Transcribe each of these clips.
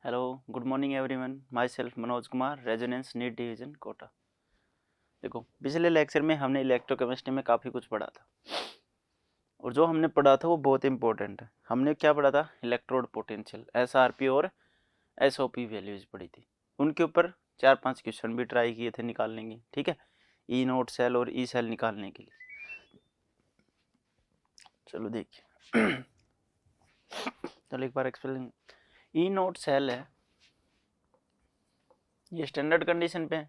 Hello, good morning everyone. Myself Manoj Kumar, Resonance NEET division Kota. देखो, पिछले lecture में हमने इलेक्ट्रोकेमिस्ट्री में काफ़ी कुछ पढ़ा था और जो हमने पढ़ा था वो बहुत इंपॉर्टेंट है। हमने क्या पढ़ा था? इलेक्ट्रोड पोटेंशियल, एसआरपी और एसओपी वैल्यूज पढ़ी थी। उनके ऊपर 4-5 क्वेश्चन भी ट्राई किए थे निकालने के, ठीक है, ई नोट सेल और ई सेल निकालने के लिए। चलो देखिए चलो एक बार एक्सप्लेन। ई नोट सेल है, ये स्टैंडर्ड कंडीशन पे है।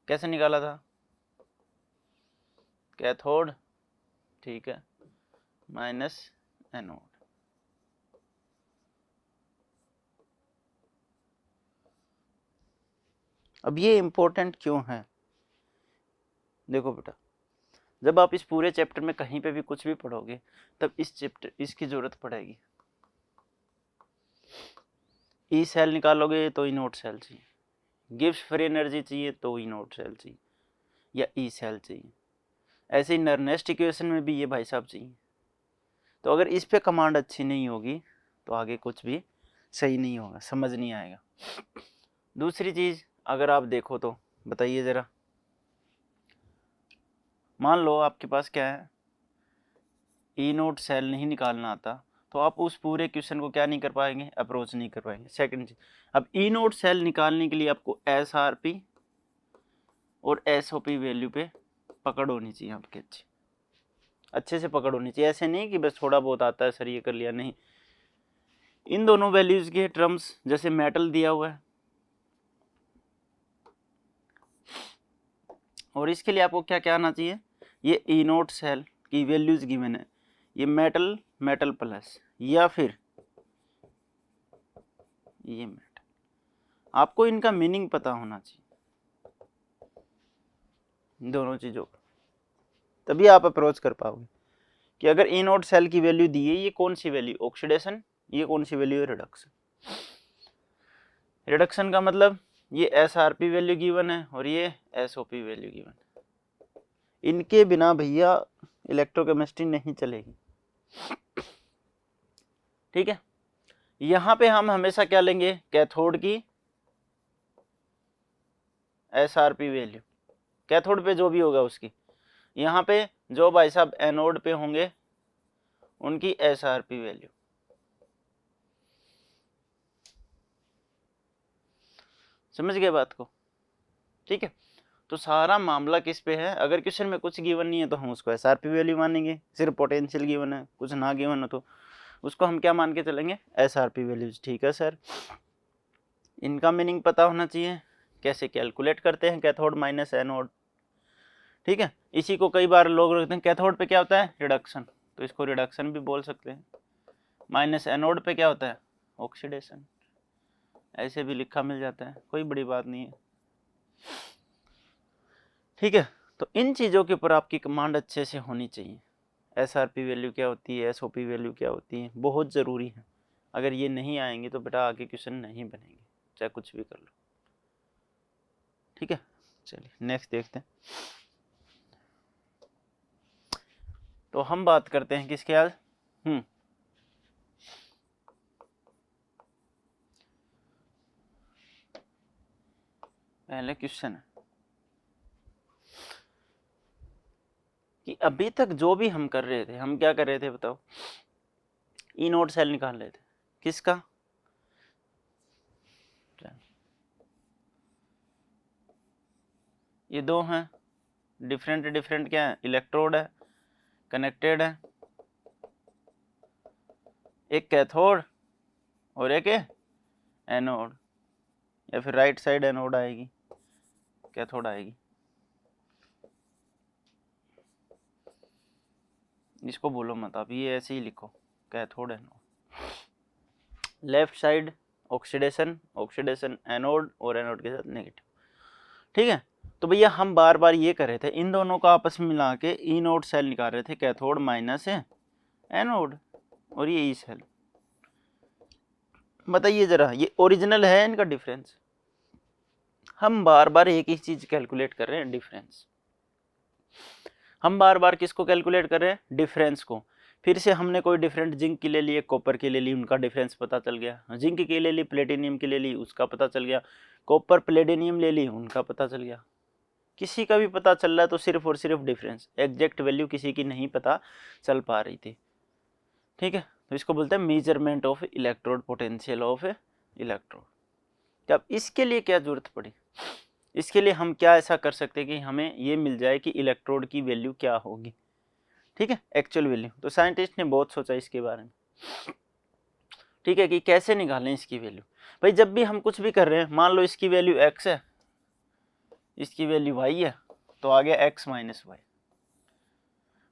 कैसे निकाला था? कैथोड, ठीक है, माइनस एनोड। अब ये इंपॉर्टेंट क्यों है? देखो बेटा, जब आप इस पूरे चैप्टर में कहीं पे भी कुछ भी पढ़ोगे तब इसकी जरूरत पड़ेगी। ई सेल निकालोगे तो ई नोट सेल चाहिए, गिब्स फ्री एनर्जी चाहिए तो ई नोट सेल चाहिए या ई सेल चाहिए। ऐसे ही नर्नेस्ट इक्वेशन में भी ये भाई साहब चाहिए। तो अगर इस पे कमांड अच्छी नहीं होगी तो आगे कुछ भी सही नहीं होगा, समझ नहीं आएगा। दूसरी चीज अगर आप देखो तो बताइए जरा, मान लो आपके पास क्या है, ई नोट सेल नहीं निकालना आता तो आप उस पूरे क्वेश्चन को क्या नहीं कर पाएंगे, अप्रोच नहीं कर पाएंगे। सेकंड चीज, अब ई नोट सेल निकालने के लिए आपको एसआरपी और एसओपी वैल्यू पे पकड़ होनी चाहिए आपके, अच्छे से पकड़ होनी चाहिए। ऐसे नहीं कि बस थोड़ा बहुत आता है सर ये कर लिया, नहीं। इन दोनों वैल्यूज के टर्म्स, जैसे मेटल दिया हुआ है और इसके लिए आपको क्या क्या आना चाहिए, ये ई नोट सेल की वैल्यूज गिवन है, ये मेटल, मेटल प्लस या फिर ये मेटल। आपको इनका मीनिंग पता होना चाहिए दोनों चीजों का, तभी आप अप्रोच कर पाओगे कि अगर ई नोट सेल की वैल्यू दी है, ये कौन सी वैल्यू ऑक्सीडेशन, ये कौन सी वैल्यू है रिडक्शन। रिडक्शन का मतलब ये एसआरपी वैल्यू गिवन है और ये एसओपी वैल्यू गिवन है। इनके बिना भैया इलेक्ट्रोकेमिस्ट्री नहीं चलेगी, ठीक है। यहां पे हम हमेशा क्या लेंगे, कैथोड की एसआरपी वैल्यू, कैथोड पे जो भी होगा उसकी। यहाँ पे जो भाई साहब एनोड पे होंगे उनकी एसआरपी वैल्यू। समझ गए बात को? ठीक है, तो सारा मामला किस पे है, अगर क्वेश्चन में कुछ गिवन नहीं है तो हम उसको एसआरपी वैल्यू मानेंगे, सिर्फ पोटेंशियल गिवन है, कुछ ना गिवन हो तो उसको हम क्या मान के चलेंगे, एसआरपी वैल्यूज। ठीक है सर, इनका मीनिंग पता होना चाहिए, कैसे कैलकुलेट करते हैं कैथोड माइनस एनोड, ठीक है। इसी को कई बार लोग रखते हैं कैथोड पे क्या होता है, रिडक्शन, तो इसको रिडक्शन भी बोल सकते हैं। माइनस एनोड पे क्या होता है, ऑक्सीडेशन, ऐसे भी लिखा मिल जाता है, कोई बड़ी बात नहीं है, ठीक है। तो इन चीज़ों के ऊपर आपकी कमांड अच्छे से होनी चाहिए। एसआरपी वैल्यू क्या होती है, एसओपी वैल्यू क्या होती है, बहुत ज़रूरी है। अगर ये नहीं आएंगे तो बेटा आगे क्वेश्चन नहीं बनेंगे, चाहे कुछ भी कर लो, ठीक है। चलिए नेक्स्ट देखते हैं। तो हम बात करते हैं किसके आज, पहले क्वेश्चन है कि अभी तक जो भी हम कर रहे थे, हम क्या कर रहे थे बताओ, ई नोट सेल निकाल रहे थे, किसका, ये दो हैं, डिफरेंट डिफरेंट क्या है, इलेक्ट्रोड है, कनेक्टेड है, एक कैथोड और एक एनोड, या फिर राइट साइड एनोड आएगी, कैथोड आएगी, इसको बोलो मत आप, ये ऐसे ही लिखो, cathode anode. Left side oxidation, oxidation anode और एनोड के साथ नेगेटिव, ठीक है। तो भैया हम बार बार ये कर रहे थे, इन दोनों को आपस में मिला के ई नोट सेल निकाल रहे थे, कैथोड माइनस है एनोड और ये ई सेल। बताइए जरा, ये ओरिजिनल है इनका डिफरेंस? हम बार बार एक ही चीज कैलकुलेट कर रहे हैं, डिफरेंस। हम बार बार किसको कैलकुलेट कर रहे हैं, डिफरेंस को, फिर से हमने कोई डिफरेंट जिंक की ले ली, कॉपर की ले ली, उनका डिफरेंस पता चल गया। जिंक की ले ली, प्लेटिनियम की ले ली, उसका पता चल गया। कॉपर प्लेटिनियम ले ली, उनका पता चल गया। किसी का भी पता चल रहा है तो सिर्फ और सिर्फ डिफरेंस, एग्जैक्ट वैल्यू किसी की नहीं पता चल पा रही थी। ठीक है, तो इसको बोलते हैं measurement of electrode potential of electrode. अब इसके लिए क्या जरूरत पड़ी, इसके लिए हम क्या ऐसा कर सकते हैं कि हमें ये मिल जाए कि इलेक्ट्रोड की वैल्यू क्या होगी। ठीक है, एक्चुअल वैल्यू। तो साइंटिस्ट ने बहुत सोचा इसके बारे में, ठीक है, कि कैसे निकालें इसकी वैल्यू। भाई जब भी हम कुछ भी कर रहे हैं, मान लो इसकी वैल्यू x है, इसकी वैल्यू y है, तो आ गया x माइनस वाई।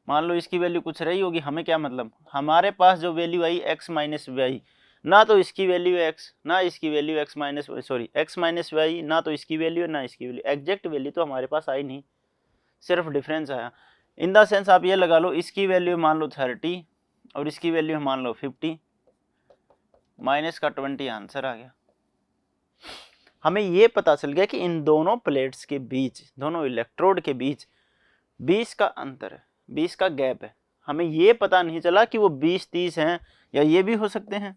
मान लो इसकी वैल्यू कुछ रही होगी, हमें क्या मतलब, हमारे पास जो वैल्यू आई x माइनस वाई, ना तो इसकी वैल्यू है x, ना इसकी value x minus sorry x minus y, ना तो इसकी वैल्यू है ना इसकी वैल्यू। एग्जैक्ट वैल्यू तो हमारे पास आई नहीं, सिर्फ डिफरेंस आया। इन द सेंस आप ये लगा लो, इसकी वैल्यू मान लो 30 और इसकी वैल्यू मान लो 50, माइनस का 20 आंसर आ गया। हमें ये पता चल गया कि इन दोनों प्लेट्स के बीच, दोनों इलेक्ट्रोड के बीच 20 का अंतर है, 20 का गैप है। हमें ये पता नहीं चला कि वो 20-30 हैं, या ये भी हो सकते हैं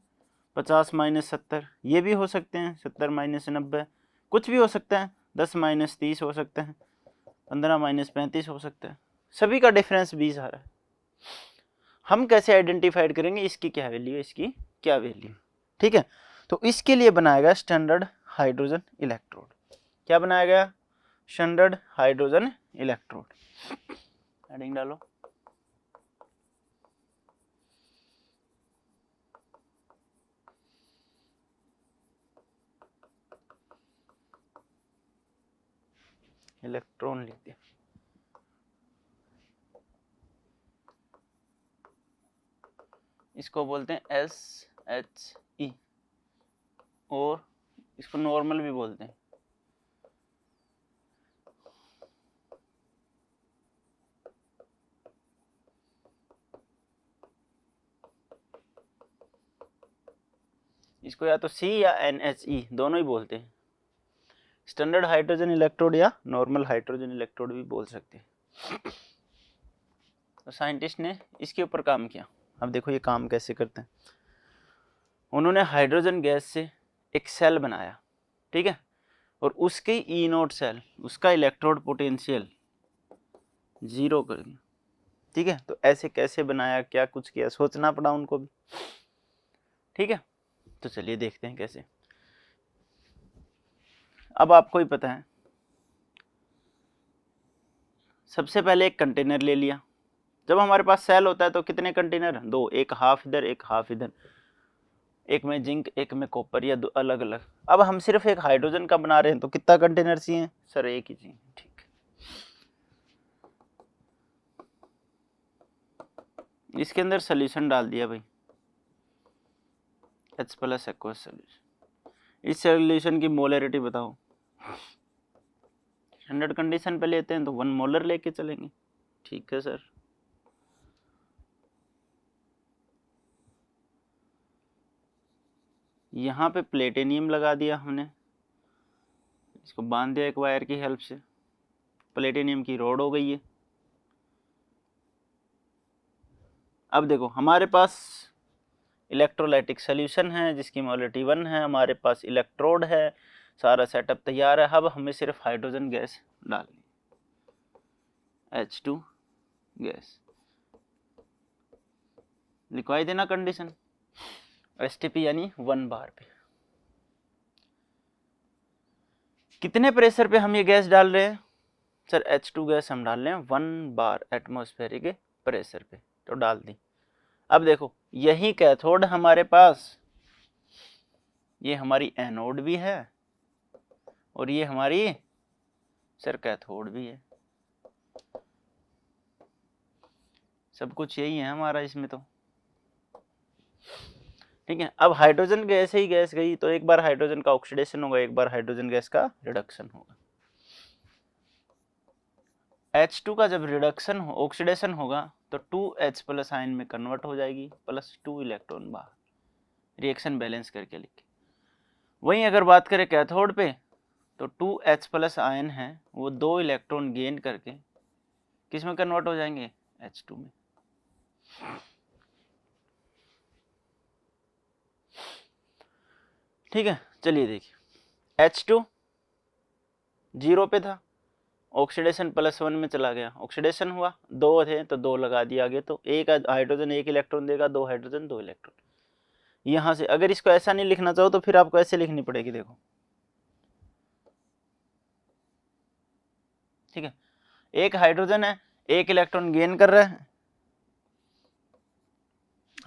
50 माइनस 70, ये भी हो सकते हैं 70 माइनस 90, कुछ भी हो सकता है, 10 माइनस 30 हो सकते हैं, 15 माइनस 35 हो सकता है, सभी का डिफरेंस 20 आ रहा है। हम कैसे आइडेंटिफाइड करेंगे इसकी क्या वैल्यू है, इसकी क्या वैल्यू। ठीक है, तो इसके लिए बनाया गया स्टैंडर्ड हाइड्रोजन इलेक्ट्रोड। क्या बनाया गया, स्टैंडर्ड हाइड्रोजन इलेक्ट्रोड। हेडिंग डालो, इलेक्ट्रॉन लिख दिया। इसको बोलते हैं SHE, और इसको नॉर्मल भी बोलते हैं। इसको या तो C या NHE दोनों ही बोलते हैं। स्टैंडर्ड हाइड्रोजन इलेक्ट्रोड या नॉर्मल हाइड्रोजन इलेक्ट्रोड भी बोल सकते हैं। तो साइंटिस्ट ने इसके ऊपर काम किया। अब देखो ये काम कैसे करते हैं। उन्होंने हाइड्रोजन गैस से एक सेल बनाया, ठीक है, और उसके E0 सेल, उसका इलेक्ट्रोड पोटेंशियल 0 कर दिया। ठीक है, तो ऐसे कैसे बनाया, क्या कुछ किया, सोचना पड़ा उनको भी। ठीक है, तो चलिए देखते हैं कैसे। अब आपको ही पता है, सबसे पहले एक कंटेनर ले लिया। जब हमारे पास सेल होता है तो कितने कंटेनर, दो, एक हाफ इधर एक हाफ इधर, एक में जिंक एक में कॉपर, या दो अलग अलग। अब हम सिर्फ एक हाइड्रोजन का बना रहे हैं तो कितना कंटेनर चाहिए, सर एक ही चाहिए। ठीक, इसके अंदर सोल्यूशन डाल दिया भाई, H प्लस एक्वस सोल्यूशन। इस सोल्यूशन की मोलरिटी बताओ। 100 कंडीशन पे लेते हैं तो 1 मोलर लेके चलेंगे। ठीक है सर, यहाँ पे प्लेटिनियम लगा दिया हमने, इसको बांध दिया एक वायर की हेल्प से, प्लेटिनियम की रॉड हो गई है। अब देखो हमारे पास इलेक्ट्रोलाइटिक सोल्यूशन है जिसकी मोलरिटी 1 है, हमारे पास इलेक्ट्रोड है, सारा सेटअप तैयार है। अब हमें सिर्फ हाइड्रोजन गैस डालनी, H2 गैस लिखवाई देना कंडीशन, STP यानी 1 बार पे। कितने प्रेशर पे हम ये गैस डाल रहे हैं, सर H2 गैस हम डाल रहे हैं 1 बार एटमॉस्फेरिक प्रेशर पे, तो डाल दी। अब देखो यही कैथोड हमारे पास, ये हमारी एनोड भी है और ये हमारी सर कैथोड भी है, सब कुछ यही है हमारा इसमें तो। ठीक है, अब हाइड्रोजन गैस ही गैस गई तो एक बार हाइड्रोजन का ऑक्सीडेशन होगा, एक बार हाइड्रोजन गैस का रिडक्शन होगा। H2 का जब रिडक्शन ऑक्सीडेशन होगा तो 2H प्लस आयन में कन्वर्ट हो जाएगी, प्लस 2 इलेक्ट्रॉन बाहर, रिएक्शन बैलेंस करके लिखे। वहीं अगर बात करें कैथोड पे तो 2H प्लस आयन है वो 2 इलेक्ट्रॉन गेन करके किस में कन्वर्ट हो जाएंगे, H2 में। ठीक है, चलिए देखिए H2 0 पे था, ऑक्सीडेशन +1 में चला गया, ऑक्सीडेशन हुआ, 2 थे तो 2 लगा दिया आगे, तो एक हाइड्रोजन 1 इलेक्ट्रॉन देगा, 2 हाइड्रोजन 2 इलेक्ट्रॉन। यहाँ से अगर इसको ऐसा नहीं लिखना चाहो तो फिर आपको ऐसे लिखनी पड़ेगी, देखो ठीक है, एक हाइड्रोजन है, 1 इलेक्ट्रॉन गेन कर रहा है,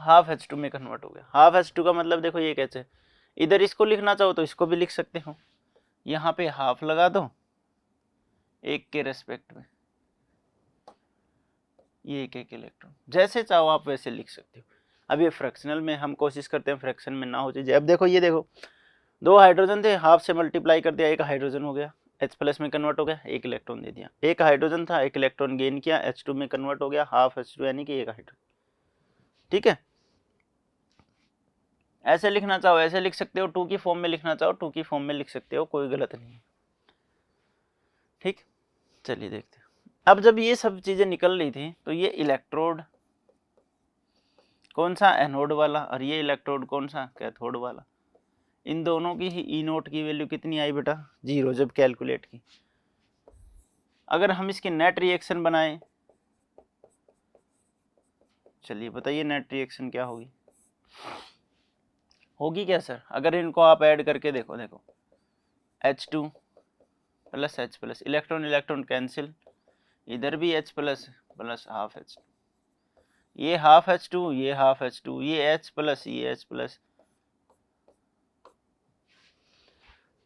हाफ H2 में कन्वर्ट हो गया। हाफ H2 का मतलब देखो ये कैसे, इधर इसको लिखना चाहो तो इसको भी लिख सकते हो, यहाँ पे हाफ लगा दो 1 के रेस्पेक्ट में, ये 1 इलेक्ट्रॉन, जैसे चाहो आप वैसे लिख सकते हो। अब ये फ्रैक्शनल में हम कोशिश करते हैं फ्रैक्शन में ना हो चीजें। अब देखो ये देखो, 2 हाइड्रोजन थे, हाफ से मल्टीप्लाई कर दिया, 1 हाइड्रोजन हो गया, H+ में कन्वर्ट हो गया, 1 इलेक्ट्रॉन दे दिया। 1 हाइड्रोजन था, 1 इलेक्ट्रॉन गेन किया, H2 में कन्वर्ट हो गया, हाफ H2 यानी कि 1 हाइड्रोजन। ठीक है, ऐसे लिखना चाहो ऐसे लिख सकते हो, 2 की फॉर्म में लिखना चाहो 2 की फॉर्म में लिख सकते हो, कोई गलत नहीं है। ठीक, चलिए देखते हैं। अब जब ये सब चीजें निकल रही थी तो ये इलेक्ट्रोड कौन सा, एनोड वाला, और ये इलेक्ट्रोड कौन सा, कैथोड वाला। इन दोनों की ही E0 की वैल्यू कितनी आई बेटा, 0 जब कैलकुलेट की। अगर हम इसकी नेट रिएक्शन बनाएं, चलिए बताइए नेट रिएक्शन क्या होगी, होगी क्या सर, अगर इनको आप ऐड करके देखो, देखो H2 + H+, electron electron cancel, इधर भी H+ प्लस हाफ H2, ये हाफ H2, ये हाफ H2, ये H+, ये H+,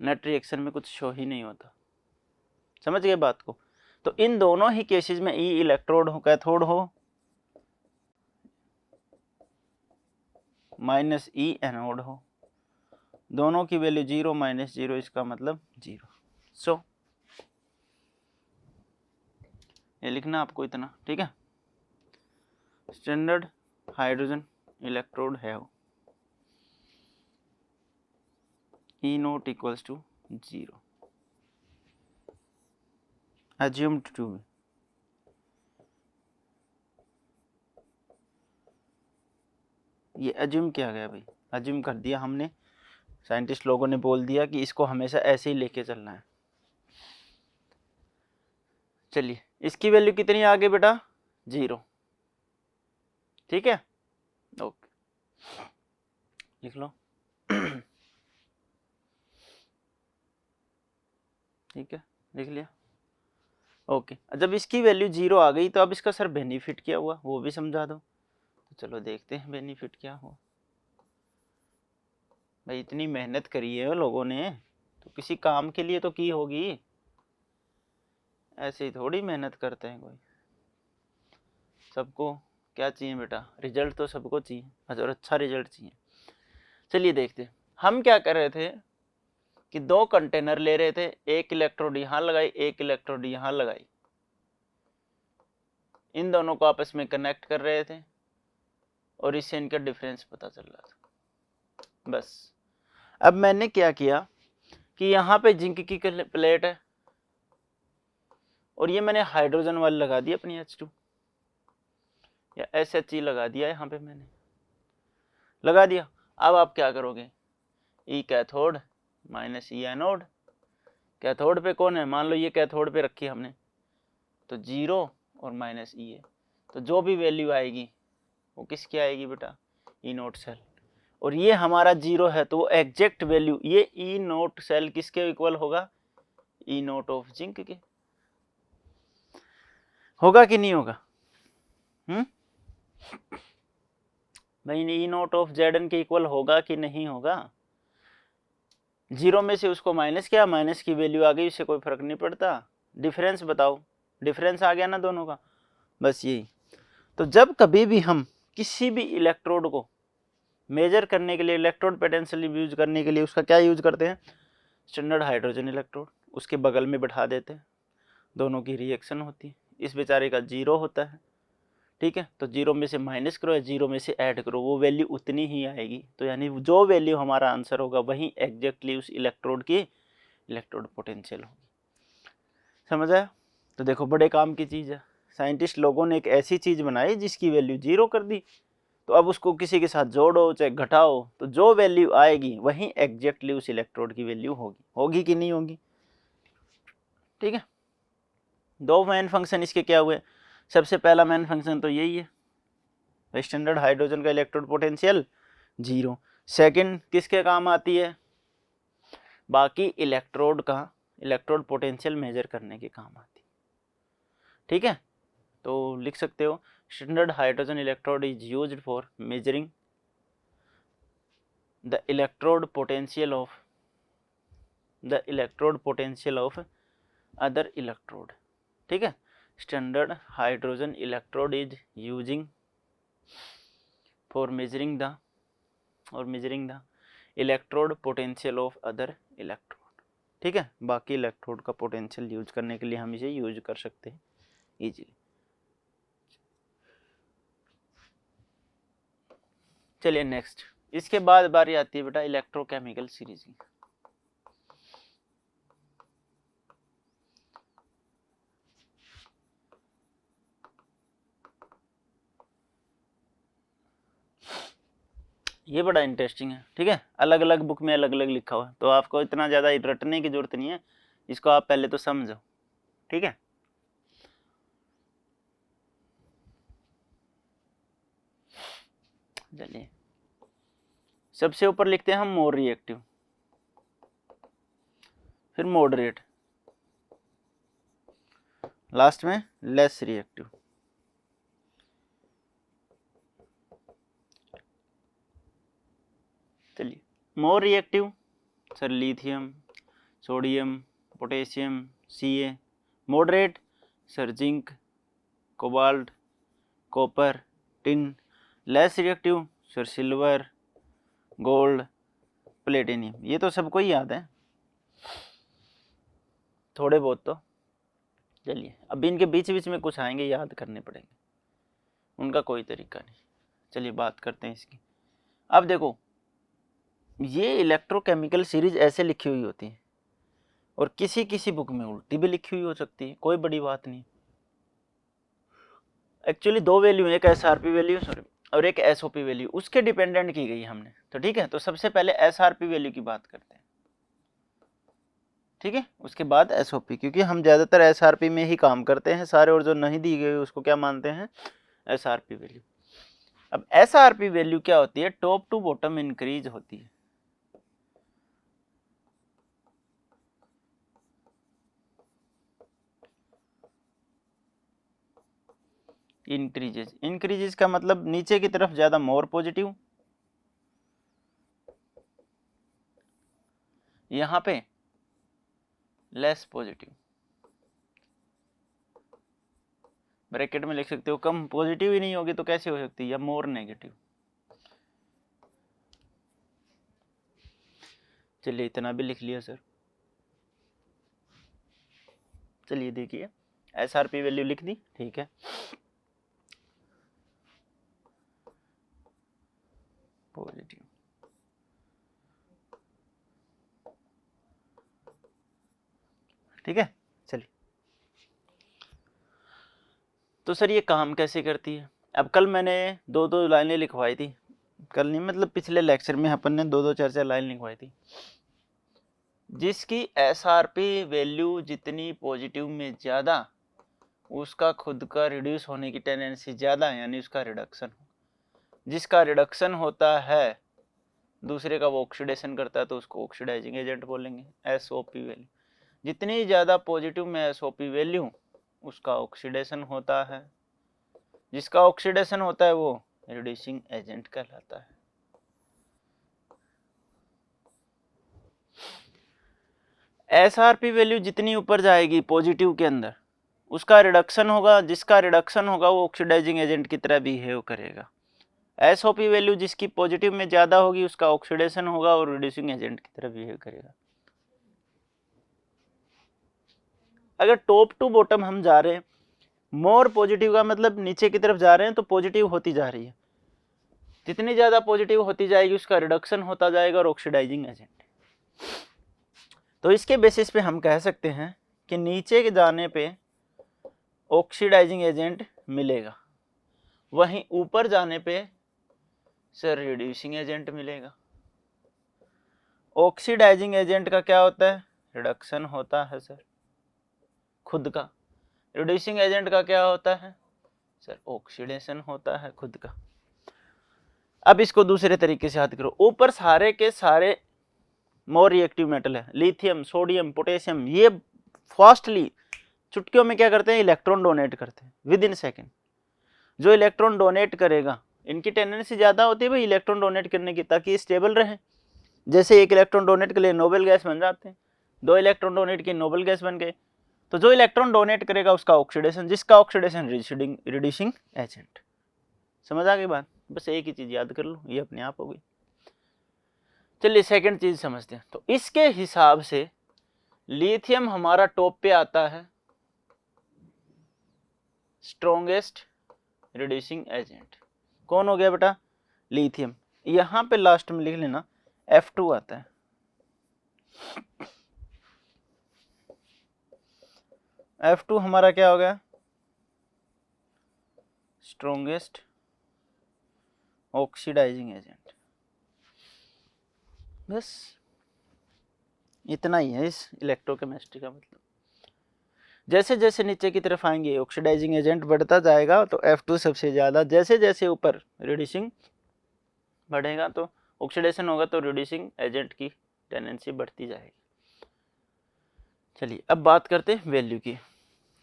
नेट रिएक्शन में कुछ शो ही नहीं होता। समझ गए बात को। तो इन दोनों ही केसेस में E इलेक्ट्रोड हो, कैथोड हो, -E एनोड हो, दोनों की वैल्यू 0 -0, इसका मतलब 0। सो ये लिखना आपको इतना, ठीक है। स्टैंडर्ड हाइड्रोजन इलेक्ट्रोड है E0 = 0, assumed to be, ये अज्यूम किया गया भाई, अज्यूम कर दिया हमने, साइंटिस्ट लोगों ने बोल दिया कि इसको हमेशा ऐसे ही लेके चलना है। चलिए इसकी वैल्यू कितनी आ गई बेटा, 0। ठीक है, ओके लिख लो। ठीक है, लिख लिया, ओके। जब इसकी वैल्यू 0 आ गई तो अब इसका सर बेनिफिट क्या हुआ वो भी समझा दो। तो चलो देखते हैं बेनिफिट क्या हुआ। भाई इतनी मेहनत करी है लोगों ने तो किसी काम के लिए तो की होगी, ऐसे ही थोड़ी मेहनत करते हैं कोई। सबको क्या चाहिए बेटा, रिजल्ट तो सबको चाहिए, और अच्छा रिजल्ट चाहिए। चलिए देखते हैं, हम क्या कर रहे थे कि 2 कंटेनर ले रहे थे, 1 इलेक्ट्रोड यहाँ लगाई, 1 इलेक्ट्रोड यहाँ लगाई, इन दोनों को आपस में कनेक्ट कर रहे थे और इससे इनका डिफरेंस पता चल रहा था। बस अब मैंने क्या किया कि यहाँ पे जिंक की प्लेट है और ये मैंने हाइड्रोजन वाली लगा दी अपनी H2 या SHE लगा दिया, यहाँ पे मैंने लगा दिया। अब आप क्या करोगे, E cathode -E anode, cathode पे कौन है, मान लो ये कैथोड पे रखी हमने, तो 0 और -E है, तो जो भी वैल्यू आएगी वो किसकी आएगी बेटा, E0 सेल, और ये हमारा 0 है तो वो एग्जैक्ट वैल्यू ये E0 सेल किसके इक्वल होगा, E0 ऑफ जिंक के, होगा कि नहीं होगा, भाई E0 ऑफ Zn के इक्वल होगा कि नहीं होगा। 0 में से उसको माइनस किया, माइनस की वैल्यू आ गई, इससे कोई फर्क नहीं पड़ता, डिफरेंस बताओ, डिफरेंस आ गया ना दोनों का, बस यही। तो जब कभी भी हम किसी भी इलेक्ट्रोड को मेजर करने के लिए, इलेक्ट्रोड पोटेंशियल यूज करने के लिए उसका क्या यूज करते हैं, स्टैंडर्ड हाइड्रोजन इलेक्ट्रोड, उसके बगल में बैठा देते हैं, दोनों की रिएक्शन होती है, इस बेचारे का 0 होता है, ठीक है। तो 0 में से माइनस करो या 0 में से ऐड करो, वो वैल्यू उतनी ही आएगी, तो यानी जो वैल्यू हमारा आंसर होगा वही एग्जैक्टली उस इलेक्ट्रोड की इलेक्ट्रोड पोटेंशियल होगी। समझ आया। तो देखो बड़े काम की चीज़ है, साइंटिस्ट लोगों ने एक ऐसी चीज़ बनाई जिसकी वैल्यू 0 कर दी, तो अब उसको किसी के साथ जोड़ो चाहे घटाओ, तो जो वैल्यू आएगी वही एग्जैक्टली उस इलेक्ट्रोड की वैल्यू होगी कि नहीं होगी। ठीक है, दो मेन फंक्शन इसके क्या हुए, सबसे पहला मेन फंक्शन तो यही है, स्टैंडर्ड हाइड्रोजन का इलेक्ट्रोड पोटेंशियल 0। सेकंड किसके काम आती है, बाकी इलेक्ट्रोड का इलेक्ट्रोड पोटेंशियल मेजर करने के काम आती है। ठीक है, तो लिख सकते हो standard hydrogen electrode is used for measuring the electrode potential of other electrode. ठीक है, standard hydrogen electrode is using for measuring the electrode potential of other electrode. ठीक है, बाकी इलेक्ट्रोड का पोटेंशियल यूज करने के लिए हम इसे यूज कर सकते हैं इजीली। चलिए नेक्स्ट, इसके बाद बारी आती है बेटा इलेक्ट्रोकेमिकल सीरीज की। ये बड़ा इंटरेस्टिंग है। ठीक है, अलग अलग बुक में अलग अलग लिखा हुआ है, तो आपको इतना ज़्यादा रटने की जरूरत नहीं है, इसको आप पहले तो समझो। ठीक है, चलिए सबसे ऊपर लिखते हैं हम मोर रिएक्टिव, फिर मॉडरेट, लास्ट में लेस रिएक्टिव। चलिए more reactive sir lithium, sodium, potassium, Ca। Moderate sir zinc, cobalt, copper, tin. Less reactive sir silver, gold, platinum. ये तो सबको ही याद है थोड़े बहुत तो। चलिए अब इनके बीच बीच में कुछ आएंगे, याद करने पड़ेंगे, उनका कोई तरीका नहीं। चलिए बात करते हैं इसकी। अब देखो ये इलेक्ट्रोकेमिकल सीरीज ऐसे लिखी हुई होती है और किसी किसी बुक में उल्टी भी लिखी हुई हो सकती है, कोई बड़ी बात नहीं। एक्चुअली दो वैल्यू, एक एसआरपी वैल्यू और एक एसओपी वैल्यू, उसके डिपेंडेंट की गई हमने। तो ठीक है, तो सबसे पहले एसआरपी वैल्यू की बात करते हैं। ठीक है, उसके बाद एसओपी, क्योंकि हम ज़्यादातर एसआरपी में ही काम करते हैं सारे, और जो नहीं दी गई उसको क्या मानते हैं, एसआरपी वैल्यू। अब एसआरपी वैल्यू क्या होती है, टॉप टू बॉटम इंक्रीज होती है। इंक्रीजेज का मतलब नीचे की तरफ ज्यादा मोर पॉजिटिव, यहां पे लेस पॉजिटिव। ब्रैकेट में लिख सकते हो, कम पॉजिटिव ही नहीं होगी तो कैसे हो सकती है, या मोर नेगेटिव। चलिए इतना भी लिख लिया सर। चलिए देखिए एसआरपी वैल्यू लिख दी, ठीक है। पॉजिटिव, ठीक है। चलिए तो सर ये काम कैसे करती है। अब कल मैंने दो दो लाइनें लिखवाई थी, कल नहीं मतलब पिछले लेक्चर में अपन ने दो दो चार चार लाइन लिखवाई थी। जिसकी एसआरपी वैल्यू जितनी पॉजिटिव में ज़्यादा, उसका खुद का रिड्यूस होने की टेंडेंसी ज़्यादा है, यानी उसका रिडक्शन हो। जिसका रिडक्शन होता है दूसरे का वो ऑक्सीडेशन करता है, तो उसको ऑक्सीडाइजिंग एजेंट बोलेंगे। एसओपी वैल्यू जितनी ज़्यादा पॉजिटिव में एसओपी वैल्यू, उसका ऑक्सीडेशन होता है। जिसका ऑक्सीडेशन होता है वो रिड्यूसिंग एजेंट कहलाता है। एसआरपी वैल्यू जितनी ऊपर जाएगी पॉजिटिव के अंदर, उसका रिडक्शन होगा। जिसका रिडक्शन होगा वो ऑक्सीडाइजिंग एजेंट की तरह बिहेव करेगा। एसओपी वैल्यू जिसकी पॉजिटिव में ज़्यादा होगी, उसका ऑक्सीडेशन होगा और रिड्यूसिंग एजेंट की तरह बिहेव करेगा। अगर टॉप टू बॉटम हम जा रहे हैं, मोर पॉजिटिव का मतलब नीचे की तरफ जा रहे हैं तो पॉजिटिव होती जा रही है। जितनी ज़्यादा पॉजिटिव होती जाएगी उसका रिडक्शन होता जाएगा और ऑक्सीडाइजिंग एजेंट। तो इसके बेसिस पे हम कह सकते हैं कि नीचे के जाने पे ऑक्सीडाइजिंग एजेंट मिलेगा, वहीं ऊपर जाने पे सर रिड्यूसिंग एजेंट मिलेगा। ऑक्सीडाइजिंग एजेंट का क्या होता है? रिडक्शन होता है सर खुद का। रिड्यूसिंग एजेंट का क्या होता है सर? ऑक्सीडेशन होता है खुद का। अब इसको दूसरे तरीके से याद करो, ऊपर सारे के सारे मोर रिएक्टिव मेटल है, लिथियम, सोडियम, पोटेशियम, ये फास्टली चुटकियों में क्या करते हैं? इलेक्ट्रॉन डोनेट करते हैं विद इन सेकेंड। जो इलेक्ट्रॉन डोनेट करेगा, इनकी टेंडेंसी ज्यादा होती है भाई इलेक्ट्रॉन डोनेट करने की, ताकि स्टेबल रहे। जैसे एक इलेक्ट्रॉन डोनेट के लिए नोबेल गैस बन जाते हैं, 2 इलेक्ट्रॉन डोनेट के नोबेल गैस बन गए। तो जो इलेक्ट्रॉन डोनेट करेगा उसका ऑक्सीडेशन, जिसका ऑक्सीडेशन रिड्यूसिंग एजेंट। समझ आ गई बात? बस एक ही चीज याद कर लो, ये अपने आप हो गई। चलिए सेकंड चीज समझते हैं। तो इसके हिसाब से लिथियम हमारा टॉप पे आता है, स्ट्रॉन्गेस्ट रिड्यूसिंग एजेंट। कौन हो गया बेटा? लिथियम। यहां पे लास्ट में लिख लेना F2 आता है। F2 हमारा क्या हो गया? Strongest oxidising agent. बस इतना ही है इस इलेक्ट्रोकेमिस्ट्री का मतलब। जैसे जैसे नीचे की तरफ आएंगे ऑक्सीडाइजिंग एजेंट बढ़ता जाएगा, तो F2 सबसे ज़्यादा। जैसे जैसे ऊपर रिड्यूसिंग बढ़ेगा तो ऑक्सीडेशन होगा, तो रिड्यूसिंग एजेंट की टेंडेंसी बढ़ती जाएगी। चलिए अब बात करते हैं वैल्यू की।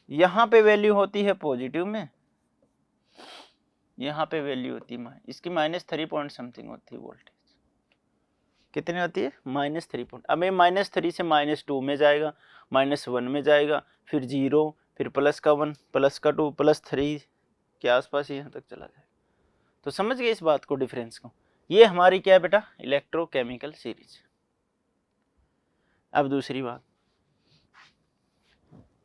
यहाँ पे वैल्यू होती है पॉजिटिव में, यहाँ पे वैल्यू होती है इसकी -3 पॉइंट समथिंग होती है वोल्टेज। कितनी होती है? -3 पॉइंट। अब ये -3 से -2 में जाएगा, -1 में जाएगा, फिर 0, फिर +1, +2, +3 के आसपास यहाँ तक चला जाएगा। तो समझ गए इस बात को, डिफरेंस को? ये हमारी क्या है बेटा? Electrochemical series. अब दूसरी बात,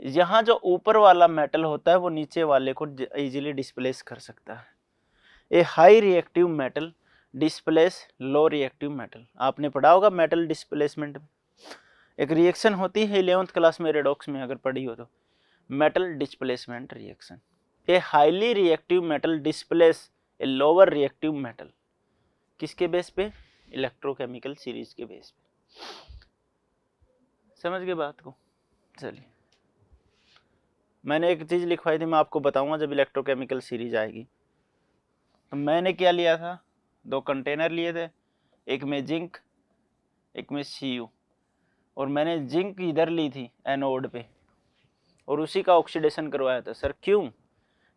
यहाँ जो ऊपर वाला मेटल होता है वो नीचे वाले को इजीली डिस्प्लेस कर सकता है। ए high reactive metal displace low reactive metal. आपने पढ़ा होगा मेटल डिस्प्लेसमेंट में, एक रिएक्शन होती है 11th क्लास में रेडॉक्स में अगर पढ़ी हो तो, metal displacement reaction. A highly reactive metal displace a lower reactive metal. किसके बेस पे? इलेक्ट्रोकेमिकल सीरीज के बेस पे। समझ गए बात को? चलिए मैंने एक चीज लिखवाई थी, मैं आपको बताऊंगा जब इलेक्ट्रोकेमिकल सीरीज आएगी। तो मैंने क्या लिया था? 2 कंटेनर लिए थे, एक में जिंक, एक में Cu, और मैंने जिंक इधर ली थी एनोड पे और उसी का ऑक्सीडेशन करवाया था। सर क्यों?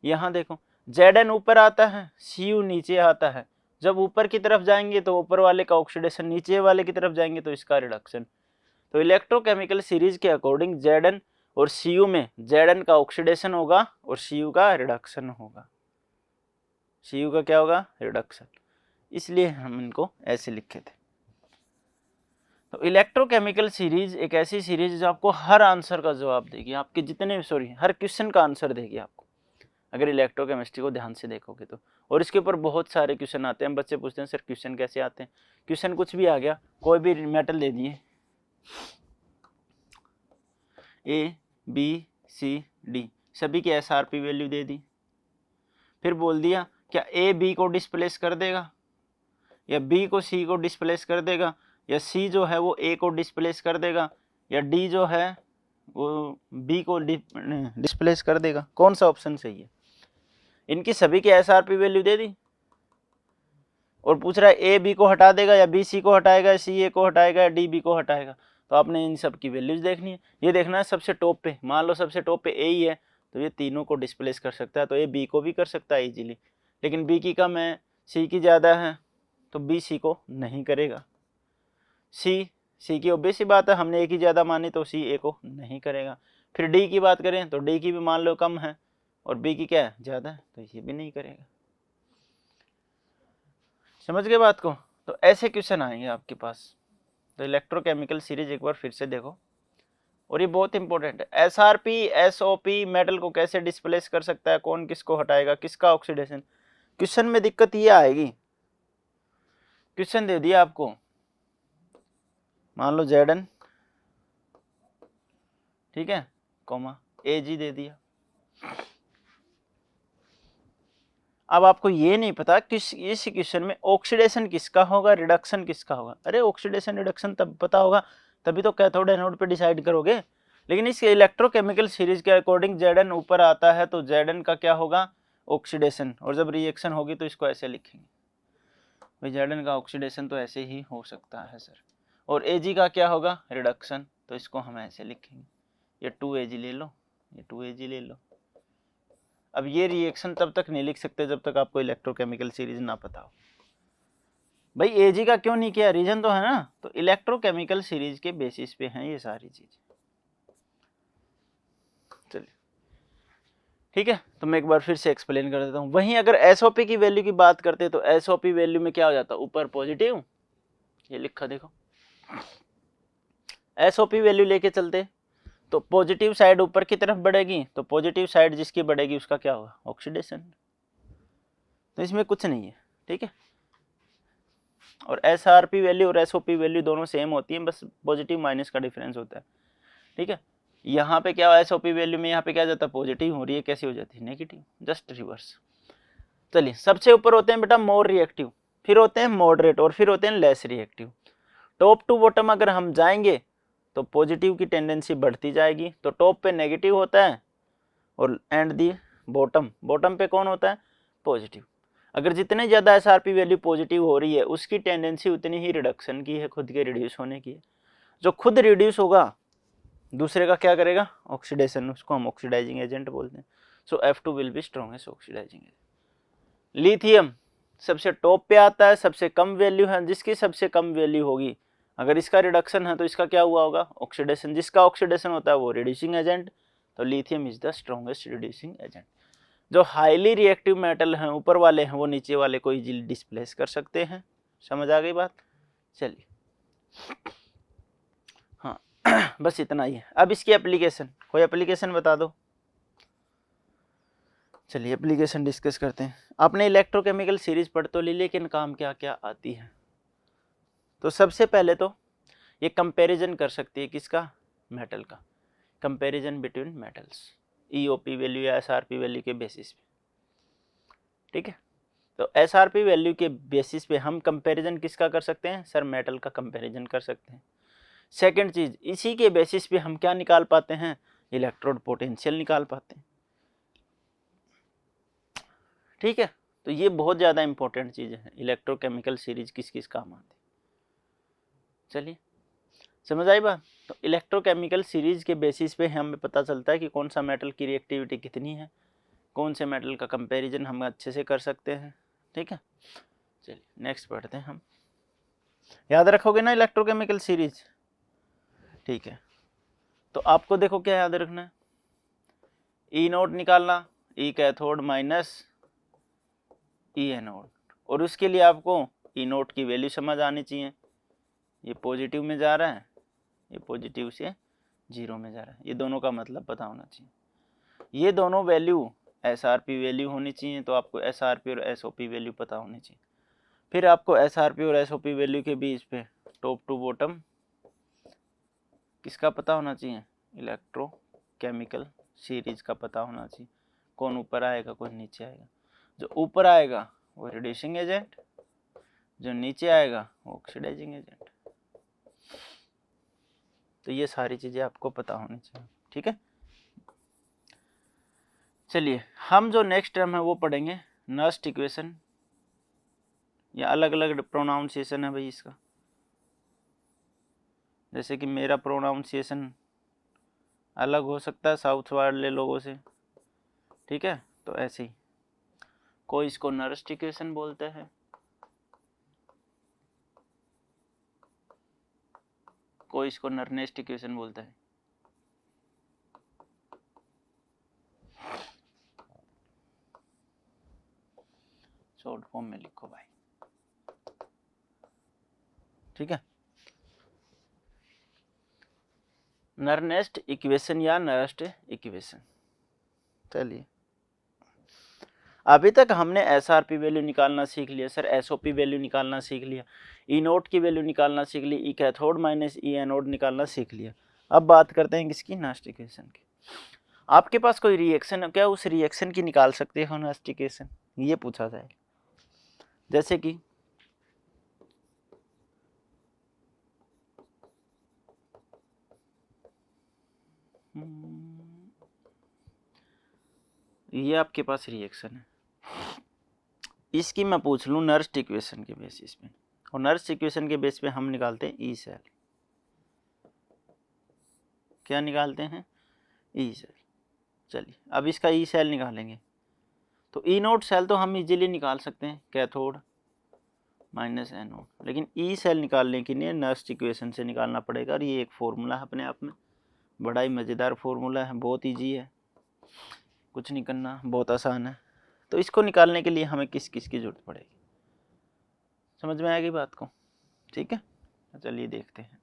यहाँ देखो Zn ऊपर आता है, Cu नीचे आता है। जब ऊपर की तरफ जाएंगे तो ऊपर वाले का ऑक्सीडेशन, नीचे वाले की तरफ जाएंगे तो इसका रिडक्शन। तो इलेक्ट्रोकेमिकल सीरीज के अकॉर्डिंग Zn और Cu में Zn का ऑक्सीडेशन होगा और Cu का रिडक्शन होगा। Cu का क्या होगा? रिडक्शन। इसलिए हम इनको ऐसे लिखे थे। तो इलेक्ट्रोकेमिकल सीरीज एक ऐसी सीरीज जो आपको हर आंसर का जवाब देगी, आपके जितने हर क्वेश्चन का आंसर देगी आपको, अगर इलेक्ट्रोकेमिस्ट्री को ध्यान से देखोगे तो। और इसके ऊपर बहुत सारे क्वेश्चन आते हैं। बच्चे पूछते हैं सर क्वेश्चन कैसे आते हैं? क्वेश्चन कुछ भी आ गया, कोई भी मेटल दे दिए A, B, C, D, सभी की SRP वैल्यू दे दी, फिर बोल दिया क्या A B को डिस्प्लेस कर देगा, या B को C को डिस्प्लेस कर देगा, या C जो है वो A को डिस्प्लेस कर देगा, या D जो है वो B को डिस्प्लेस कर देगा। कौन सा ऑप्शन सही है? इनकी सभी की SRP वैल्यू दे दी और पूछ रहा है A B को हटा देगा, या B C को हटाएगा, या C A को हटाएगा, या D B को हटाएगा। तो आपने इन सब की वैल्यूज देखनी है। ये देखना है सबसे टॉप पे, मान लो सबसे टॉप पे A ही है तो ये तीनों को डिस्प्लेस कर सकता है, तो A B को भी कर सकता है इजीली। लेकिन B की कम है, C की ज़्यादा है, तो B C को नहीं करेगा। C की ऑब्वियस सी बात है, हमने A की ज़्यादा मानी तो C A को नहीं करेगा। फिर D की बात करें तो D की भी मान लो कम है और B की क्या है? ज़्यादा है, तो ये भी नहीं करेगा। समझ गए बात को? तो ऐसे क्वेश्चन आएंगे आपके पास। तो इलेक्ट्रोकेमिकल सीरीज एक बार फिर से देखो, और ये बहुत इंपॉर्टेंट है। SRP SOP मेटल को कैसे डिस्प्लेस कर सकता है, कौन किसको हटाएगा, किसका ऑक्सीडेशन। क्वेश्चन में दिक्कत ये आएगी, क्वेश्चन दे दिया आपको, मान लो Zn, ठीक है, कॉमा Ag दे दिया, अब आपको ये नहीं पता किस इस इक्वेशन में ऑक्सीडेशन किसका होगा, रिडक्शन किसका होगा। अरे ऑक्सीडेशन रिडक्शन तब पता होगा तभी तो कैथोड एनोड पे डिसाइड करोगे। लेकिन इस इलेक्ट्रोकेमिकल सीरीज के अकॉर्डिंग Zn ऊपर आता है तो Zn का क्या होगा, ऑक्सीडेशन, और जब रिएक्शन होगी तो इसको ऐसे लिखेंगे भाई Zn का ऑक्सीडेशन तो ऐसे ही हो सकता है सर, और Ag का क्या होगा, रिडक्शन, तो इसको हम ऐसे लिखेंगे, ये 2Ag ले लो, ये 2Ag ले लो। अब ये रिएक्शन तब तक नहीं लिख सकते जब तक आपको इलेक्ट्रोकेमिकल सीरीज ना पता हो। भाई Ag का क्यों नहीं किया, रीजन तो है ना, तो इलेक्ट्रोकेमिकल सीरीज के बेसिस पे हैं ये सारी चीजें। चलिए ठीक है, तो मैं एक बार फिर से एक्सप्लेन कर देता हूँ। वहीं अगर एसओपी की वैल्यू की बात करते हैं तो एसओपी वैल्यू में क्या हो जाता है, ऊपर पॉजिटिव, ये लिखा देखो, एसओपी वैल्यू लेके चलते तो पॉजिटिव साइड ऊपर की तरफ बढ़ेगी, तो पॉजिटिव साइड जिसकी बढ़ेगी उसका क्या होगा, ऑक्सीडेशन। तो इसमें कुछ नहीं है, ठीक है। और एसआरपी वैल्यू और एसओपी वैल्यू दोनों सेम होती हैं, बस पॉजिटिव माइनस का डिफरेंस होता है, ठीक है। यहाँ पे क्या एसओपी वैल्यू में यहाँ पे क्या जाता है, पॉजिटिव हो रही है, कैसी हो जाती है, नेगेटिव, जस्ट रिवर्स। चलिए सबसे ऊपर होते हैं बेटा मोर रिएक्टिव, फिर होते हैं मॉडरेट, और फिर होते हैं less reactive. Top to bottom अगर हम जाएंगे तो पॉजिटिव की टेंडेंसी बढ़ती जाएगी, तो टॉप पे नेगेटिव होता है और एंड दी बॉटम, बॉटम पे कौन होता है, पॉजिटिव। अगर जितने ज़्यादा एसआरपी वैल्यू पॉजिटिव हो रही है उसकी टेंडेंसी उतनी ही रिडक्शन की है, खुद के रिड्यूस होने की है। जो खुद रिड्यूस होगा दूसरे का क्या करेगा, ऑक्सीडेशन, उसको हम ऑक्सीडाइजिंग एजेंट बोलते हैं। So F2 will be strongest oxidising agent. Lithium सबसे टॉप पे आता है, सबसे कम वैल्यू है, जिसकी सबसे कम वैल्यू होगी अगर इसका रिडक्शन है तो इसका क्या हुआ होगा, ऑक्सीडेशन, जिसका ऑक्सीडेशन होता है वो रिड्यूसिंग एजेंट, तो lithium is the strongest reducing agent. जो हाईली रिएक्टिव मेटल हैं ऊपर वाले हैं वो नीचे वाले को इजीली डिस्प्लेस कर सकते हैं। समझ आ गई बात। चलिए हाँ बस इतना ही है। अब इसकी एप्लीकेशन, कोई एप्लीकेशन बता दो। चलिए एप्लीकेशन डिस्कस करते हैं। आपने इलेक्ट्रोकेमिकल सीरीज पढ़ तो ली, लेकिन काम क्या क्या आती है। तो सबसे पहले तो ये कंपैरिजन कर सकती है किसका, मेटल का, comparison between metals, EOP value या एसआरपी वैल्यू के बेसिस पे, ठीक है। तो एसआरपी वैल्यू के बेसिस पे हम कंपैरिजन किसका कर सकते हैं, सर मेटल का कंपैरिजन कर सकते हैं। सेकंड चीज, इसी के बेसिस पे हम क्या निकाल पाते हैं, इलेक्ट्रोड पोटेंशियल निकाल पाते हैं, ठीक है। तो ये बहुत ज़्यादा इंपॉर्टेंट चीज़ है, इलेक्ट्रोकेमिकल सीरीज किस किस काम आती है। चलिए समझ आई बात। तो इलेक्ट्रोकेमिकल सीरीज के बेसिस पे हमें पता चलता है कि कौन सा मेटल की रिएक्टिविटी कितनी है, कौन से मेटल का कंपैरिजन हम अच्छे से कर सकते हैं, ठीक है। चलिए नेक्स्ट पढ़ते हैं हम। याद रखोगे ना इलेक्ट्रोकेमिकल सीरीज, ठीक है। तो आपको देखो क्या याद रखना है, ई नोट निकालना, ई कैथोड माइनस ई एनोड, और उसके लिए आपको ई नोट की वैल्यू समझ आनी चाहिए। ये पॉजिटिव में जा रहा है, ये पॉजिटिव से 0 में जा रहा है, ये दोनों का मतलब पता होना चाहिए। ये दोनों वैल्यू एसआरपी वैल्यू होनी चाहिए, तो आपको एसआरपी और एसओपी वैल्यू पता होनी चाहिए। फिर आपको एसआरपी और एसओपी वैल्यू के बीच पे टॉप टू बॉटम किसका पता होना चाहिए, इलेक्ट्रोकेमिकल सीरीज का पता होना चाहिए। कौन ऊपर आएगा कौन नीचे आएगा, जो ऊपर आएगा वो रिड्यूसिंग एजेंट, जो नीचे आएगा वो ऑक्सीडाइजिंग एजेंट। तो ये सारी चीज़ें आपको पता होनी चाहिए, ठीक है। चलिए हम जो नेक्स्ट टर्म है वो पढ़ेंगे नस्ट इक्वेशन, या अलग अलग प्रोनाउंसिएशन है भाई इसका, जैसे कि मेरा प्रोनाउंसिएशन अलग हो सकता है साउथ वाले लोगों से, ठीक है। तो ऐसे ही कोई इसको नस्ट इक्वेशन बोलते हैं, कोई इसको नर्नेस्ट इक्वेशन बोलता है। शॉर्ट फॉर्म में लिखो भाई, ठीक है। नर्नेस्ट इक्वेशन या नस्ट इक्वेशन। चलिए अभी तक हमने एसआरपी वैल्यू निकालना सीख लिया सर, एसओपी वैल्यू निकालना सीख लिया, ई नोट की वैल्यू निकालना सीख ली, ई कैथोड माइनस ई एनोड निकालना सीख लिया। अब बात करते हैं किसकी, नस्ट इक्वेशन की। आपके पास कोई रिएक्शन है क्या, उस रिएक्शन की निकाल सकते हो नस्ट इक्वेशन। ये पूछा जाए। जैसे कि ये आपके पास रिएक्शन है, इसकी मैं पूछ लूँ नर्स्ट इक्वेशन के बेसिस पे, और नर्स्ट इक्वेशन के बेस पे हम निकालते हैं ई सेल। क्या निकालते हैं? E cell. चलिए अब इसका ई सेल निकालेंगे, तो ई नोट सेल तो हम इजीली निकाल सकते हैं, कैथोड माइनस एनोड, लेकिन ई सेल निकालने के लिए नर्स्ट इक्वेशन से निकालना पड़ेगा, और ये एक फॉर्मूला है अपने आप में, बड़ा ही मज़ेदार फॉर्मूला है, बहुत ईजी है, कुछ नहीं करना, बहुत आसान है। तो इसको निकालने के लिए हमें किस किस की जरूरत पड़ेगी, समझ में आएगी बात को? ठीक है, चलिए देखते हैं।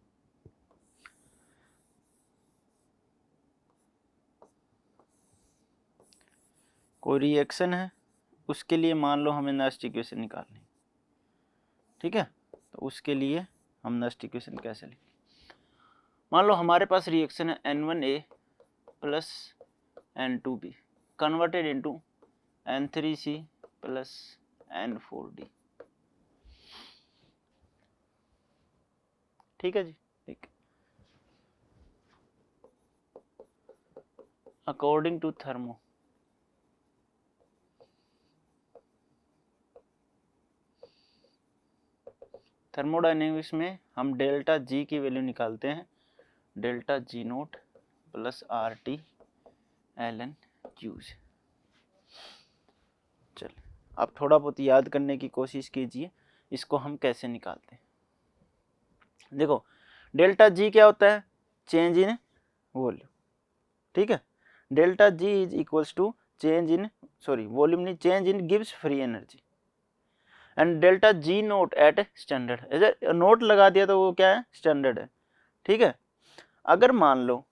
कोई रिएक्शन है, उसके लिए मान लो हमें नर्स्ट इक्वेशन निकालनी, ठीक है, तो उसके लिए हम नर्स्ट इक्वेशन कैसे लिखें? मान लो हमारे पास रिएक्शन है N1A plus N2B converted into N3C plus N4D, ठीक है जी, ठीक। अकॉर्डिंग टू थर्मोडायनेमिक्स में हम डेल्टा जी की वैल्यू निकालते हैं, delta G naught plus R T L N Q. चलिए अब थोड़ा बहुत याद करने की कोशिश कीजिए, इसको हम कैसे निकालते हैं। देखो डेल्टा जी क्या होता है? चेंज इन वॉल्यूम, ठीक है। Delta G is equals to change in, sorry volume नहीं, change in gives free energy, and delta G naught at standard, ऐसे नोट लगा दिया तो वो क्या है? स्टैंडर्ड है, ठीक है। अगर मान लो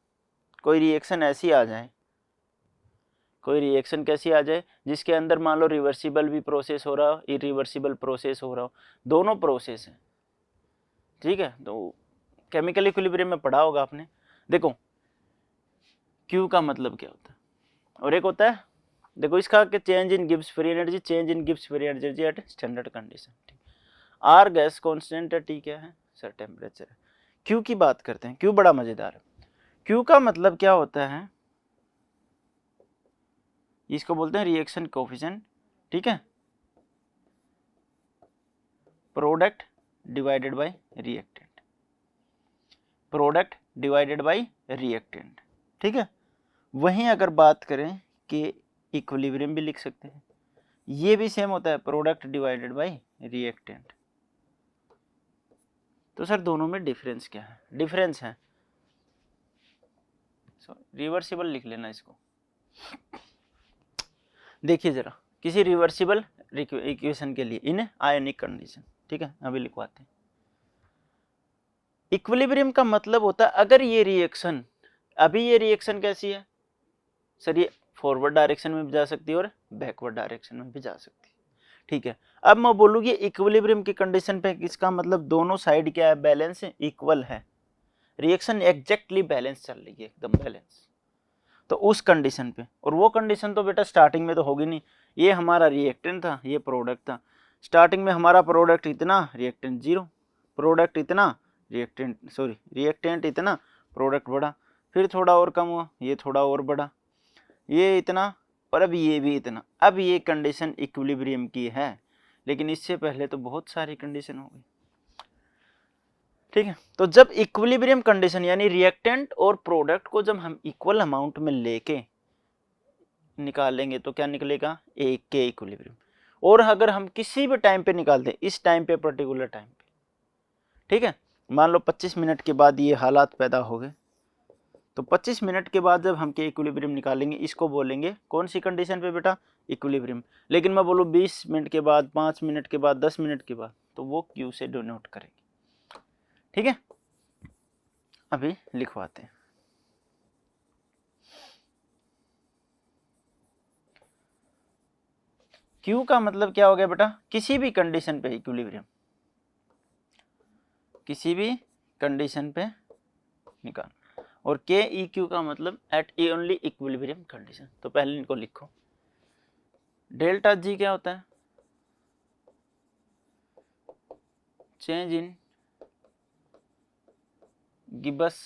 कोई रिएक्शन ऐसी आ जाए, कोई रिएक्शन कैसी आ जाए जिसके अंदर मान लो रिवर्सिबल भी प्रोसेस हो रहा हो, इरिवर्सिबल प्रोसेस हो रहा हो, दोनों प्रोसेस है, ठीक है। तो केमिकल इक्विलिब्रियम में पढ़ा होगा आपने। देखो Q का मतलब क्या होता है, और एक होता है, देखो इसका कि change in gives free energy, change in gives free energy at standard condition, ठीक। आर गैस कांस्टेंट है, टी क्या है? सर टेम्परेचर है। Q की बात करते हैं, Q बड़ा मजेदार है। Q का मतलब क्या होता है? इसको बोलते हैं रिएक्शन कोफिशिएंट, ठीक है, product divided by reactant, product divided by reactant, ठीक है। वहीं अगर बात करें कि इक्विलिब्रियम भी लिख सकते हैं, ये भी सेम होता है, प्रोडक्ट डिवाइडेड बाय रिएक्टेंट। तो सर दोनों में डिफरेंस क्या है? डिफरेंस है, रिवर्सिबल लिख लेना इसको। देखिए जरा, किसी रिवर्सिबल इक्वेशन के लिए इन आयनिक कंडीशन, ठीक है, अभी लिखवाते हैं। इक्विलिब्रियम का मतलब होता है अगर ये रिएक्शन, अभी ये रिएक्शन कैसी है सर? ये फॉरवर्ड डायरेक्शन में भी जा सकती है और बैकवर्ड डायरेक्शन में भी जा सकती है, ठीक है। अब मैं बोलूँ ये इक्विलिब्रियम की कंडीशन पे, इसका मतलब दोनों साइड क्या है? बैलेंस है, इक्वल है, रिएक्शन एग्जैक्टली बैलेंस चल रही है, एकदम बैलेंस। तो उस कंडीशन पे, और वो कंडीशन तो बेटा स्टार्टिंग में तो होगी नहीं, ये हमारा रिएक्टेंट था, ये प्रोडक्ट था, स्टार्टिंग में हमारा प्रोडक्ट इतना, रिएक्टेंट जीरो, प्रोडक्ट इतना, रिएक्टेंट सॉरी रिएक्टेंट इतना, प्रोडक्ट बढ़ा, फिर थोड़ा और कम हुआ, ये थोड़ा और बढ़ा, ये इतना, और अब ये भी इतना। अब ये कंडीशन इक्विलिब्रियम की है, लेकिन इससे पहले तो बहुत सारी कंडीशन हो गई, ठीक है। तो जब इक्विलिब्रियम कंडीशन यानी रिएक्टेंट और प्रोडक्ट को जब हम इक्वल अमाउंट में लेके निकालेंगे तो क्या निकलेगा? एक के इक्विलिब्रियम। और अगर हम किसी भी टाइम पे निकाल दें, इस टाइम पे, पर्टिकुलर टाइम पे, ठीक है, मान लो 25 मिनट के बाद ये हालात पैदा हो गए, तो 25 मिनट के बाद जब हम के इक्विलिब्रियम निकालेंगे, इसको बोलेंगे कौन सी कंडीशन पे बेटा? इक्विलिब्रियम। लेकिन मैं बोलूँ 20 मिनट के बाद, 5 मिनट के बाद, 10 मिनट के बाद, तो वो क्यू से डिनोट करेंगे, ठीक है। अभी लिखवाते हैं। Q का मतलब क्या हो गया बेटा? किसी भी कंडीशन पे इक्विलिब्रियम, किसी भी कंडीशन पे निकाल, और के ई क्यू का मतलब एट ओनली इक्विलिब्रियम कंडीशन। तो पहले इनको लिखो, डेल्टा जी क्या होता है? Change in Gibbs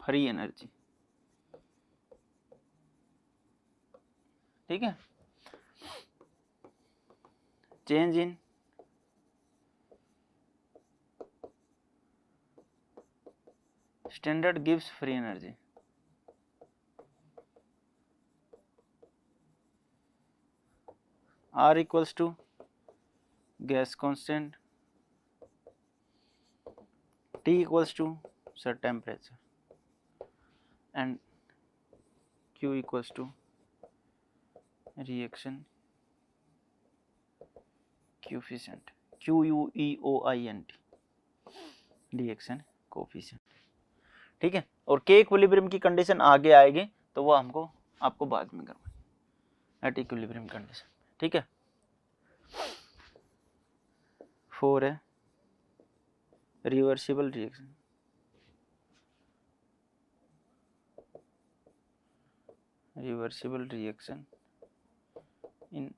free energy, ठीक है, change in standard Gibbs free energy, R equals to gas constant, T equals to set temperature, and Q equals to reaction coefficient, QUEOINT, reaction coefficient, ठीक है। और K equilibrium की condition आगे आएगी तो वो आपको बाद में करवाएंगे एट इक्विलिब्रियम कंडीशन, ठीक है। 4 है reversible reaction, reversible reaction in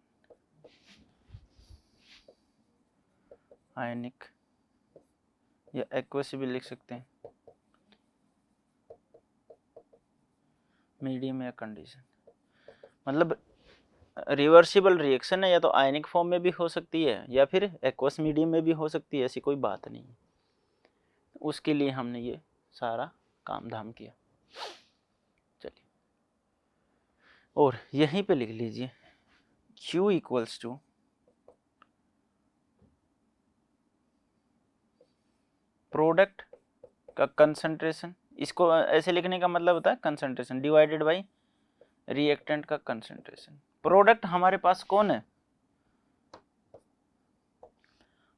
ionic या एक्वस भी लिख सकते हैं, मीडियम या कंडीशन, मतलब रिवर्सिबल रिएक्शन है या तो आयनिक फॉर्म में भी हो सकती है या फिर एक्वस मीडियम में भी हो सकती है, ऐसी कोई बात नहीं है। उसके लिए हमने ये सारा काम धाम किया। चलिए और यहीं पे लिख लीजिए Q इक्वल्स टू प्रोडक्ट का कंसंट्रेशन, इसको ऐसे लिखने का मतलब होता है कंसंट्रेशन डिवाइडेड बाय रिएक्टेंट का कंसंट्रेशन। प्रोडक्ट हमारे पास कौन है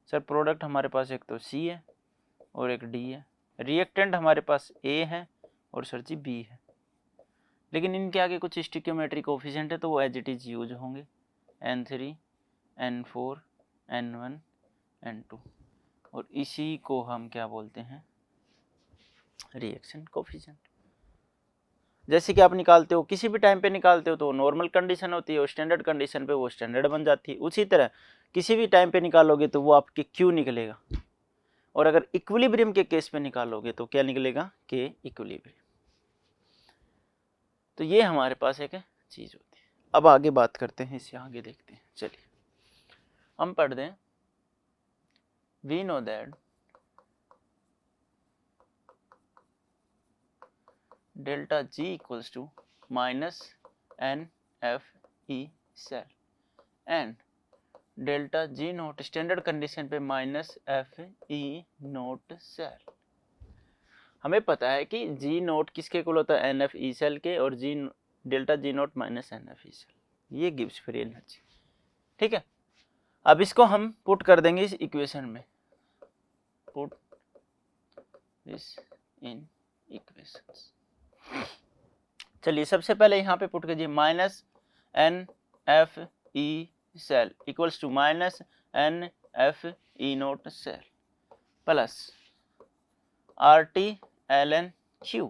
सर? प्रोडक्ट हमारे पास एक तो C है और एक D है, रिएक्टेंट हमारे पास A है और सर जी B है, लेकिन इनके आगे कुछ स्टिक्योमेट्री कोफिशिएंट है तो वो एज इट इज यूज होंगे, N3 N4 N1 N2, और इसी को हम क्या बोलते हैं? Reaction coefficient. जैसे कि आप निकालते हो किसी भी टाइम पे निकालते हो तो नॉर्मल कंडीशन होती है और स्टैंडर्ड कंडीशन पे वो स्टैंडर्ड बन जाती है, उसी तरह किसी भी टाइम पे निकालोगे तो वो आपके Q निकलेगा, और अगर इक्विलिब्रियम के केस पे निकालोगे तो क्या निकलेगा? K equilibrium. तो ये हमारे पास एक चीज होती है। अब आगे बात करते हैं, इससे आगे देखते हैं। चलिए हम पढ़ दें, we know that delta G equals to minus NFE cell and delta G naught standard condition पे माइनस FE नोट सेल। हमें पता है कि G नोट किसके इक्वल होता है? NFE सेल के, और delta G naught minus NFE cell, ये गिव्स फ्री एनर्जी, ठीक है। अब इसको हम पुट कर देंगे इस इक्वेशन में, पुट दिस इन इक्वेशंस। चलिए सबसे पहले यहाँ पे पुट कीजिए, minus NFE cell equals to minus NFE naught cell plus RT ln Q।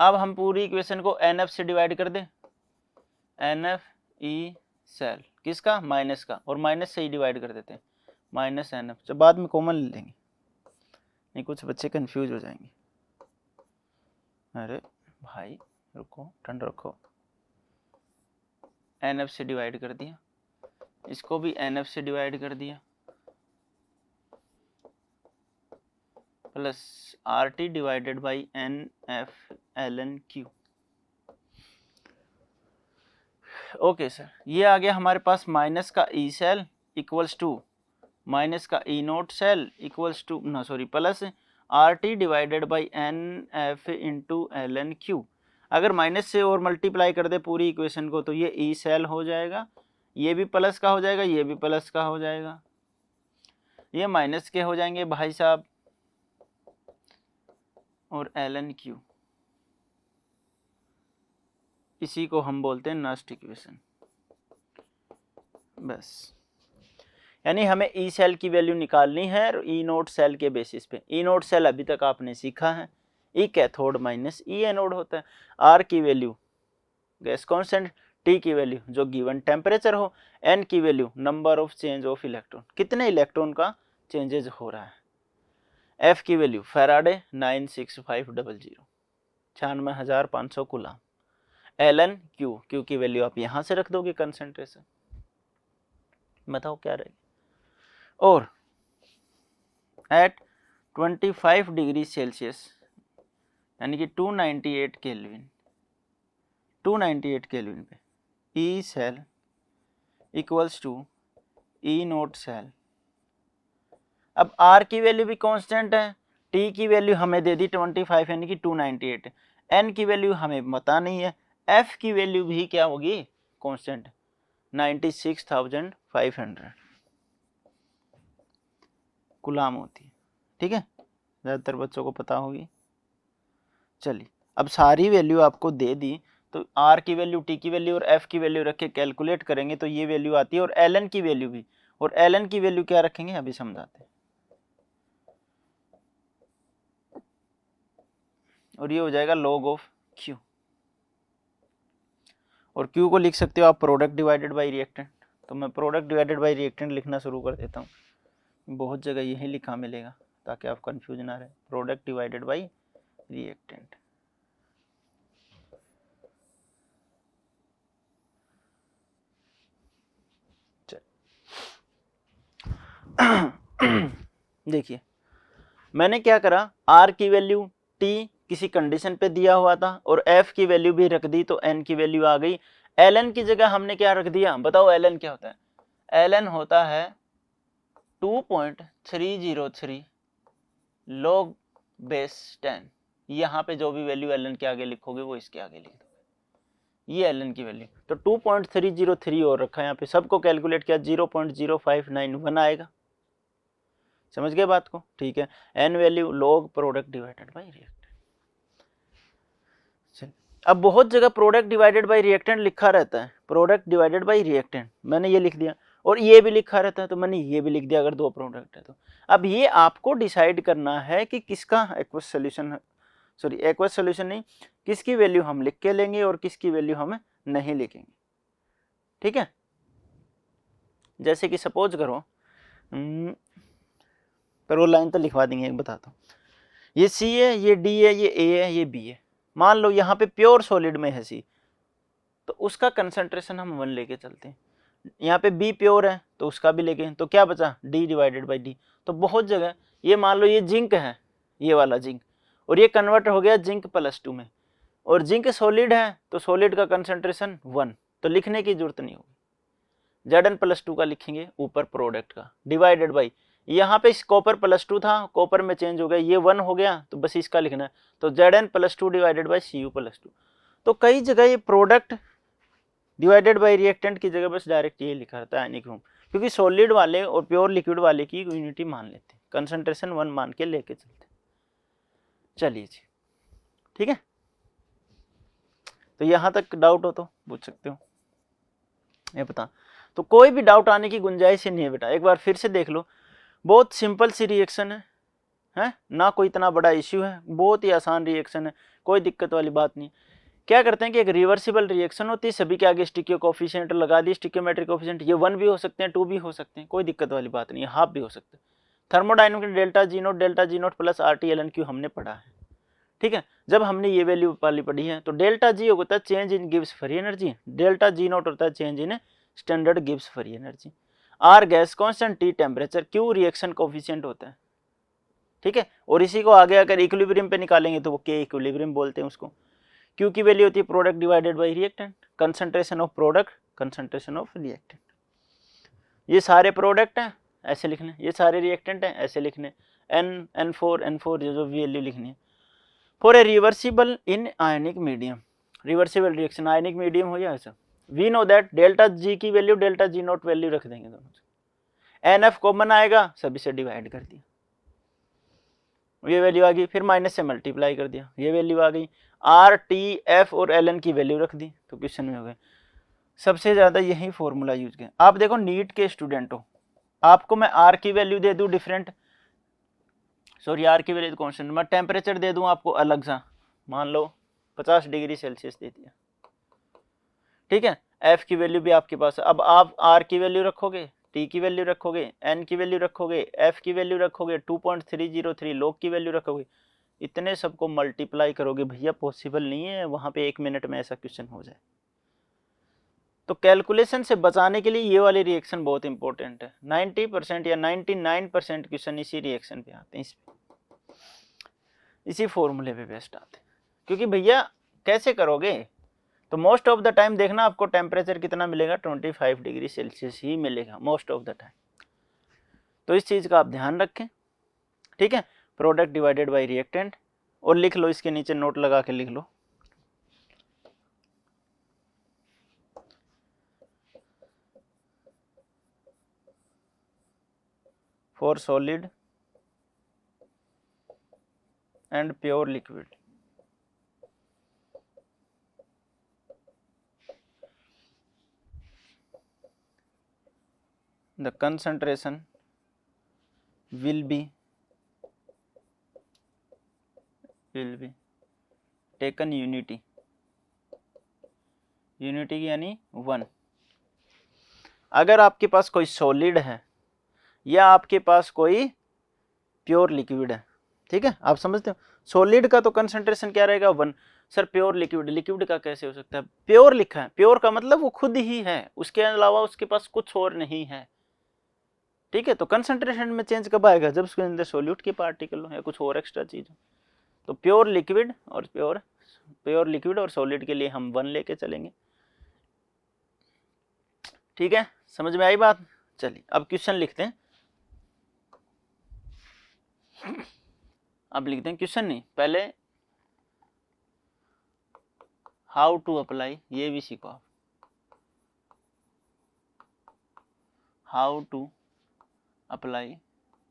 अब हम पूरी इक्वेशन को NF से डिवाइड कर दें, NFE सेल किसका? माइनस का, और माइनस से ही डिवाइड कर देते हैं, माइनस NF, जब बाद में कॉमन ले लेंगे, नहीं कुछ बच्चे कंफ्यूज हो जाएंगे। अरे भाई रुको, ठंड रखो। NF से डिवाइड कर दिया, इसको भी NF से डिवाइड कर दिया, plus RT divided by NF ln Q। Okay sir, ये आ गया हमारे पास माइनस का E cell equals to minus का E naught cell equals to plus RT divided by NF into ln Q। अगर माइनस से और मल्टीप्लाई कर दे पूरी इक्वेशन को तो ये E सेल हो जाएगा, ये भी प्लस का हो जाएगा, ये भी प्लस का हो जाएगा, ये माइनस के हो जाएंगे भाई साहब, और ln Q, इसी को हम बोलते हैं नस्ट इक्वेशन। बस, यानी हमें ई सेल की वैल्यू निकालनी है और ई नोट सेल के बेसिस पे। ई नोट सेल अभी तक आपने सीखा है, ई कैथोड माइनस ई एनोड होता है। आर की वैल्यू गैस कांस्टेंट, T की वैल्यू जो गिवन टेम्परेचर हो, N की value number of change of electron, कितने इलेक्ट्रॉन का चेंजेज हो रहा है, F की value Faraday 96500 96,500 coulomb, Ln Q की वैल्यू आप यहां से रख दोगे कंसंट्रेशन, बताओ क्या रहेगी। और एट 25 डिग्री सेल्सियस यानी कि 298 केल्विन, 298 केल्विन पे E cell equals to E naught cell. अब R की वैल्यू भी कांस्टेंट है, T की वैल्यू हमें दे दी 25 यानी कि 298, N की वैल्यू हमें पता नहीं है, F की वैल्यू भी क्या होगी कांस्टेंट 96,500 कूलम होती है, ठीक है, ज़्यादातर बच्चों को पता होगी। चलिए अब सारी वैल्यू आपको दे दी, तो R की वैल्यू, T की वैल्यू और F की वैल्यू रख के कैलकुलेट करेंगे तो ये वैल्यू आती है, और Ln की वैल्यू भी, और Ln की वैल्यू क्या रखेंगे अभी समझाते हैं। और ये हो जाएगा log ऑफ Q, और Q को लिख सकते हो आप प्रोडक्ट डिवाइडेड बाई रिएक्टेंट। तो मैं प्रोडक्ट डिवाइडेड बाई रिएक्टेंट लिखना शुरू कर देता हूँ, बहुत जगह यही लिखा मिलेगा ताकि आप कंफ्यूज ना रहे, प्रोडक्ट डिवाइडेड बाई रिएक्टेंट। देखिए मैंने क्या करा, R की वैल्यू T किसी कंडीशन पे दिया हुआ था और F की वैल्यू भी रख दी, तो N की वैल्यू आ गई। Ln की जगह हमने क्या रख दिया, बताओ Ln क्या होता है, Ln होता है 2.303 log बेस 10। यहाँ पे जो भी वैल्यू Ln के आगे लिखोगे वो इसके आगे लिख दोगे, ये Ln की वैल्यू। तो 2.303 और रखा है यहाँ पे, सबको कैलकुलेट किया 0.0591 आएगा, समझ गए बात को, ठीक है। N value log product divided by reactant. अब बहुत जगह प्रोडक्ट डिवाइडेड बाई रिएक्टेंट लिखा रहता है, प्रोडक्ट डिवाइडेड बाई रिएक्टेंट मैंने ये लिख दिया, और ये भी लिखा रहता है तो मैंने ये भी लिख दिया अगर दो प्रोडक्ट है तो। अब ये आपको डिसाइड करना है कि किसका एक्वस सोल्यूशन है, सॉरी एक्वस सोल्यूशन नहीं, किसकी वैल्यू हम लिख के लेंगे और किसकी वैल्यू हम नहीं लिखेंगे, ठीक है। जैसे कि सपोज करो, पर वो लाइन तो लिखवा देंगे, एक बताता हूँ, ये C है, ये D है, ये A है, ये B है। मान लो यहाँ पे प्योर सॉलिड में है C, तो उसका कंसंट्रेशन हम 1 लेके चलते हैं। यहाँ पे B प्योर है तो उसका भी लेके, तो क्या बचा D डिवाइडेड बाई D। तो बहुत जगह ये मान लो ये जिंक है, ये वाला जिंक, और ये कन्वर्ट हो गया जिंक +2 में, और जिंक सॉलिड है तो सॉलिड का कंसंट्रेशन 1, तो लिखने की जरूरत नहीं होगी, Zn+2 का लिखेंगे ऊपर प्रोडक्ट का, डिवाइडेड बाई यहाँ पे कॉपर +2 था, कॉपर में चेंज हो गया, ये 1 हो गया तो बस इसका लिखना है, तो Zn+2 डिवाइडेड बाई Cu+2। तो कई जगह ये प्रोडक्ट डिवाइडेड बाई रिएक्टेंट की जगह बस डायरेक्ट ये लिखा रहता है आयनिक रूप, क्योंकि सॉलिड वाले और प्योर लिक्विड वाले की यूनिटी मान लेते हैं, कंसंट्रेशन 1 मान के लेके चलते। चलिए जी, ठीक है, तो यहाँ तक डाउट हो तो पूछ सकते हो, ये बता, तो कोई भी डाउट आने की गुंजाइश ही नहीं है बेटा, एक बार फिर से देख लो, बहुत सिंपल सी रिएक्शन है ना, कोई इतना बड़ा इश्यू है, बहुत ही आसान रिएक्शन है, कोई दिक्कत वाली बात नहीं। क्या करते हैं कि एक रिवर्सिबल रिएक्शन होती है, सभी के आगे स्टिकियो कोफिशिएंट लगा दी, स्टिकियोमेट्रिक कोफिशिएंट, ये 1 भी हो सकते हैं, 2 भी हो सकते हैं, कोई दिक्कत वाली बात नहीं है, हाफ भी हो सकते हैं। Thermodynamic delta G naught plus RT Ln Q हमने पढ़ा है, ठीक है। जब हमने ये वैल्यू वाली पढ़ी है तो डेल्टा जी होता है change in gives free energy, delta G note होता है change in standard gives free energy, R gas constant, T temperature, Q reaction coefficient होता है, ठीक है। और इसी को आगे अगर इक्विलिब्रियम पे निकालेंगे तो वो K इक्विलिब्रियम बोलते हैं उसको। Q की वैल्यू होती है product divided by reactant, concentration of product, concentration of reactant. ये सारे प्रोडक्ट हैं ऐसे लिखने, ये सारे रिएक्टेंट हैं ऐसे लिखने, N4 जो वैल्यू लिखनी है। For a reversible in ionic medium, reversible reaction ionic medium हो या ऐसा, we know that delta G की value delta G naught value रख देंगे दोनों से, NF कॉमन आएगा सभी से डिवाइड कर दिया, ये वैल्यू आ गई, फिर माइनस से मल्टीप्लाई कर दिया, ये वैल्यू आ गई, R T F और Ln की वैल्यू रख दी, तो क्वेश्चन में हो गए। सबसे ज्यादा यही फॉर्मूला यूज किया। आप देखो नीट के स्टूडेंट हो, आपको मैं R की वैल्यू दे दूं डिफरेंट, सॉरी R की वैल्यू कांस्टेंट, मैं टेम्परेचर दे दूं आपको अलग सा, मान लो 50 डिग्री सेल्सियस दे दिया, ठीक है। एफ की वैल्यू भी आपके पास है। अब आप आर की वैल्यू रखोगे, टी की वैल्यू रखोगे, एन की वैल्यू रखोगे, एफ की वैल्यू रखोगे, 2.303 लॉग की वैल्यू रखोगे, इतने सबको मल्टीप्लाई करोगे भैया, पॉसिबल नहीं है वहां पे 1 मिनट में ऐसा क्वेश्चन हो जाए। तो कैलकुलेशन से बचाने के लिए ये वाली रिएक्शन बहुत इंपॉर्टेंट है। 90% या 99% क्वेश्चन इसी रिएक्शन पे आते हैं, इसी फॉर्मूले पे बेस्ट आते हैं। क्योंकि भैया कैसे करोगे, तो मोस्ट ऑफ द टाइम देखना आपको टेम्परेचर कितना मिलेगा, 25 डिग्री सेल्सियस ही मिलेगा मोस्ट ऑफ द टाइम। तो इस चीज का आप ध्यान रखें, ठीक है। प्रोडक्ट डिवाइडेड बाय रिएक्टेंट, और लिख लो इसके नीचे, नोट लगा के लिख लो, for solid and pure liquid the concentration will be taken unity की यानी 1। अगर आपके पास कोई सॉलिड है या आपके पास कोई प्योर लिक्विड है, ठीक है, आप समझते हो, सॉलिड का तो कंसंट्रेशन क्या रहेगा 1। सर प्योर लिक्विड का कैसे हो सकता है, प्योर लिखा है, प्योर का मतलब वो खुद ही है, उसके अलावा उसके पास कुछ और नहीं है, ठीक है। तो कंसंट्रेशन में चेंज कब आएगा, जब उसके अंदर सॉल्यूट की पार्टिकल हो या कुछ और एक्स्ट्रा चीज हो। तो प्योर लिक्विड और सॉलिड के लिए हम 1 लेके चलेंगे, ठीक है, समझ में आई बात। चलिए अब क्वेश्चन लिखते हैं, अब लिखते हैं क्वेश्चन, नहीं पहले हाउ टू अप्लाई, ये भी सीखो आप, how to apply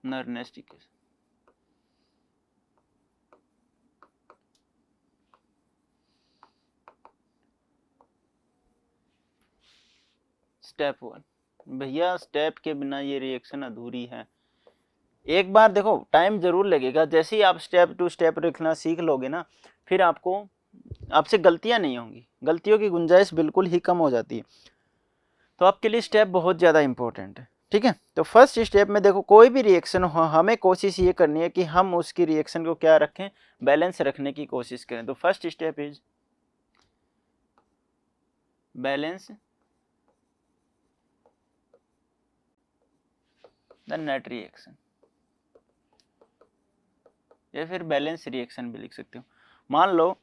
Nernst equation. Step 1, भैया स्टेप के बिना ये रिएक्शन अधूरी है। एक बार देखो टाइम जरूर लगेगा, जैसे ही आप स्टेप टू स्टेप लिखना सीख लोगे ना, फिर आपसे गलतियां नहीं होंगी, गलतियों की गुंजाइश बिल्कुल ही कम हो जाती है। तो आपके लिए स्टेप बहुत ज़्यादा इंपॉर्टेंट है, ठीक है। तो फर्स्ट स्टेप में देखो, कोई भी रिएक्शन हो, हमें कोशिश ये करनी है कि हम उसकी रिएक्शन को क्या रखें, बैलेंस रखने की कोशिश करें। तो first step is balance the net reaction, या फिर बैलेंस रिएक्शन भी लिख सकते हो। मान लो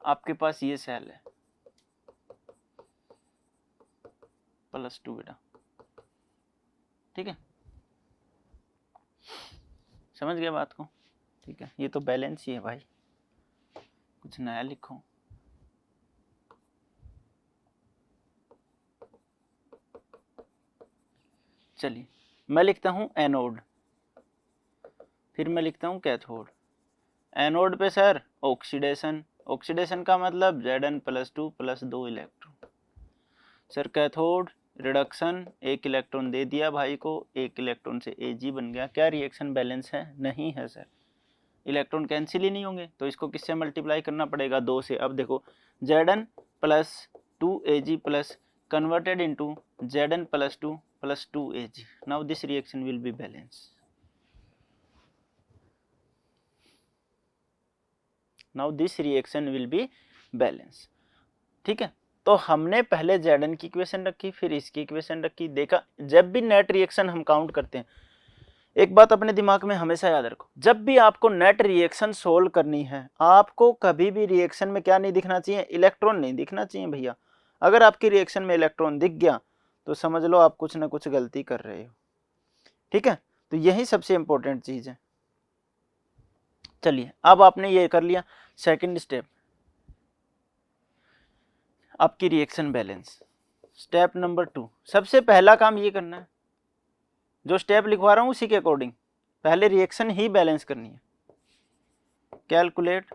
आपके पास ये सेल है +2 बेटा, ठीक है, समझ गए बात को, ठीक है। ये तो बैलेंस ही है भाई, कुछ नया लिखो। चलिए मैं लिखता हूं एनोड, फिर मैं लिखता हूं कैथोड। एनोड पे सर ऑक्सीडेशन का मतलब Zn+2 + 2 electron. Sir cathode reduction, 1 electron दे दिया भाई को, 1 इलेक्ट्रॉन से Ag बन गया। क्या रिएक्शन बैलेंस है, नहीं है सर, इलेक्ट्रॉन कैंसिल ही नहीं होंगे, तो इसको किससे मल्टीप्लाई करना पड़ेगा, 2 से। अब देखो Zn+2 Ag plus converted into Zn+2 + 2 Ag, now this reaction will be balance, now this reaction will be balance, ठीक है। तो हमने पहले Zn की इक्वेशन रखी, फिर इसकी इक्वेशन रखी, देखा। जब भी नेट रिएक्शन हम काउंट करते हैं, एक बात अपने दिमाग में हमेशा याद रखो, जब भी आपको नेट रिएक्शन सोल्व करनी है, आपको कभी भी रिएक्शन में क्या नहीं दिखना चाहिए, इलेक्ट्रॉन नहीं दिखना चाहिए भैया। अगर आपकी रिएक्शन में इलेक्ट्रॉन दिख गया तो समझ लो आप कुछ ना कुछ गलती कर रहे हो, ठीक है। तो यही सबसे इंपॉर्टेंट चीज है। चलिए अब आपने ये कर लिया, सेकंड स्टेप आपकी रिएक्शन बैलेंस। स्टेप नंबर 2, सबसे पहला काम ये करना है, जो स्टेप लिखवा रहा हूं उसी के अकॉर्डिंग पहले रिएक्शन ही बैलेंस करनी है। कैलकुलेट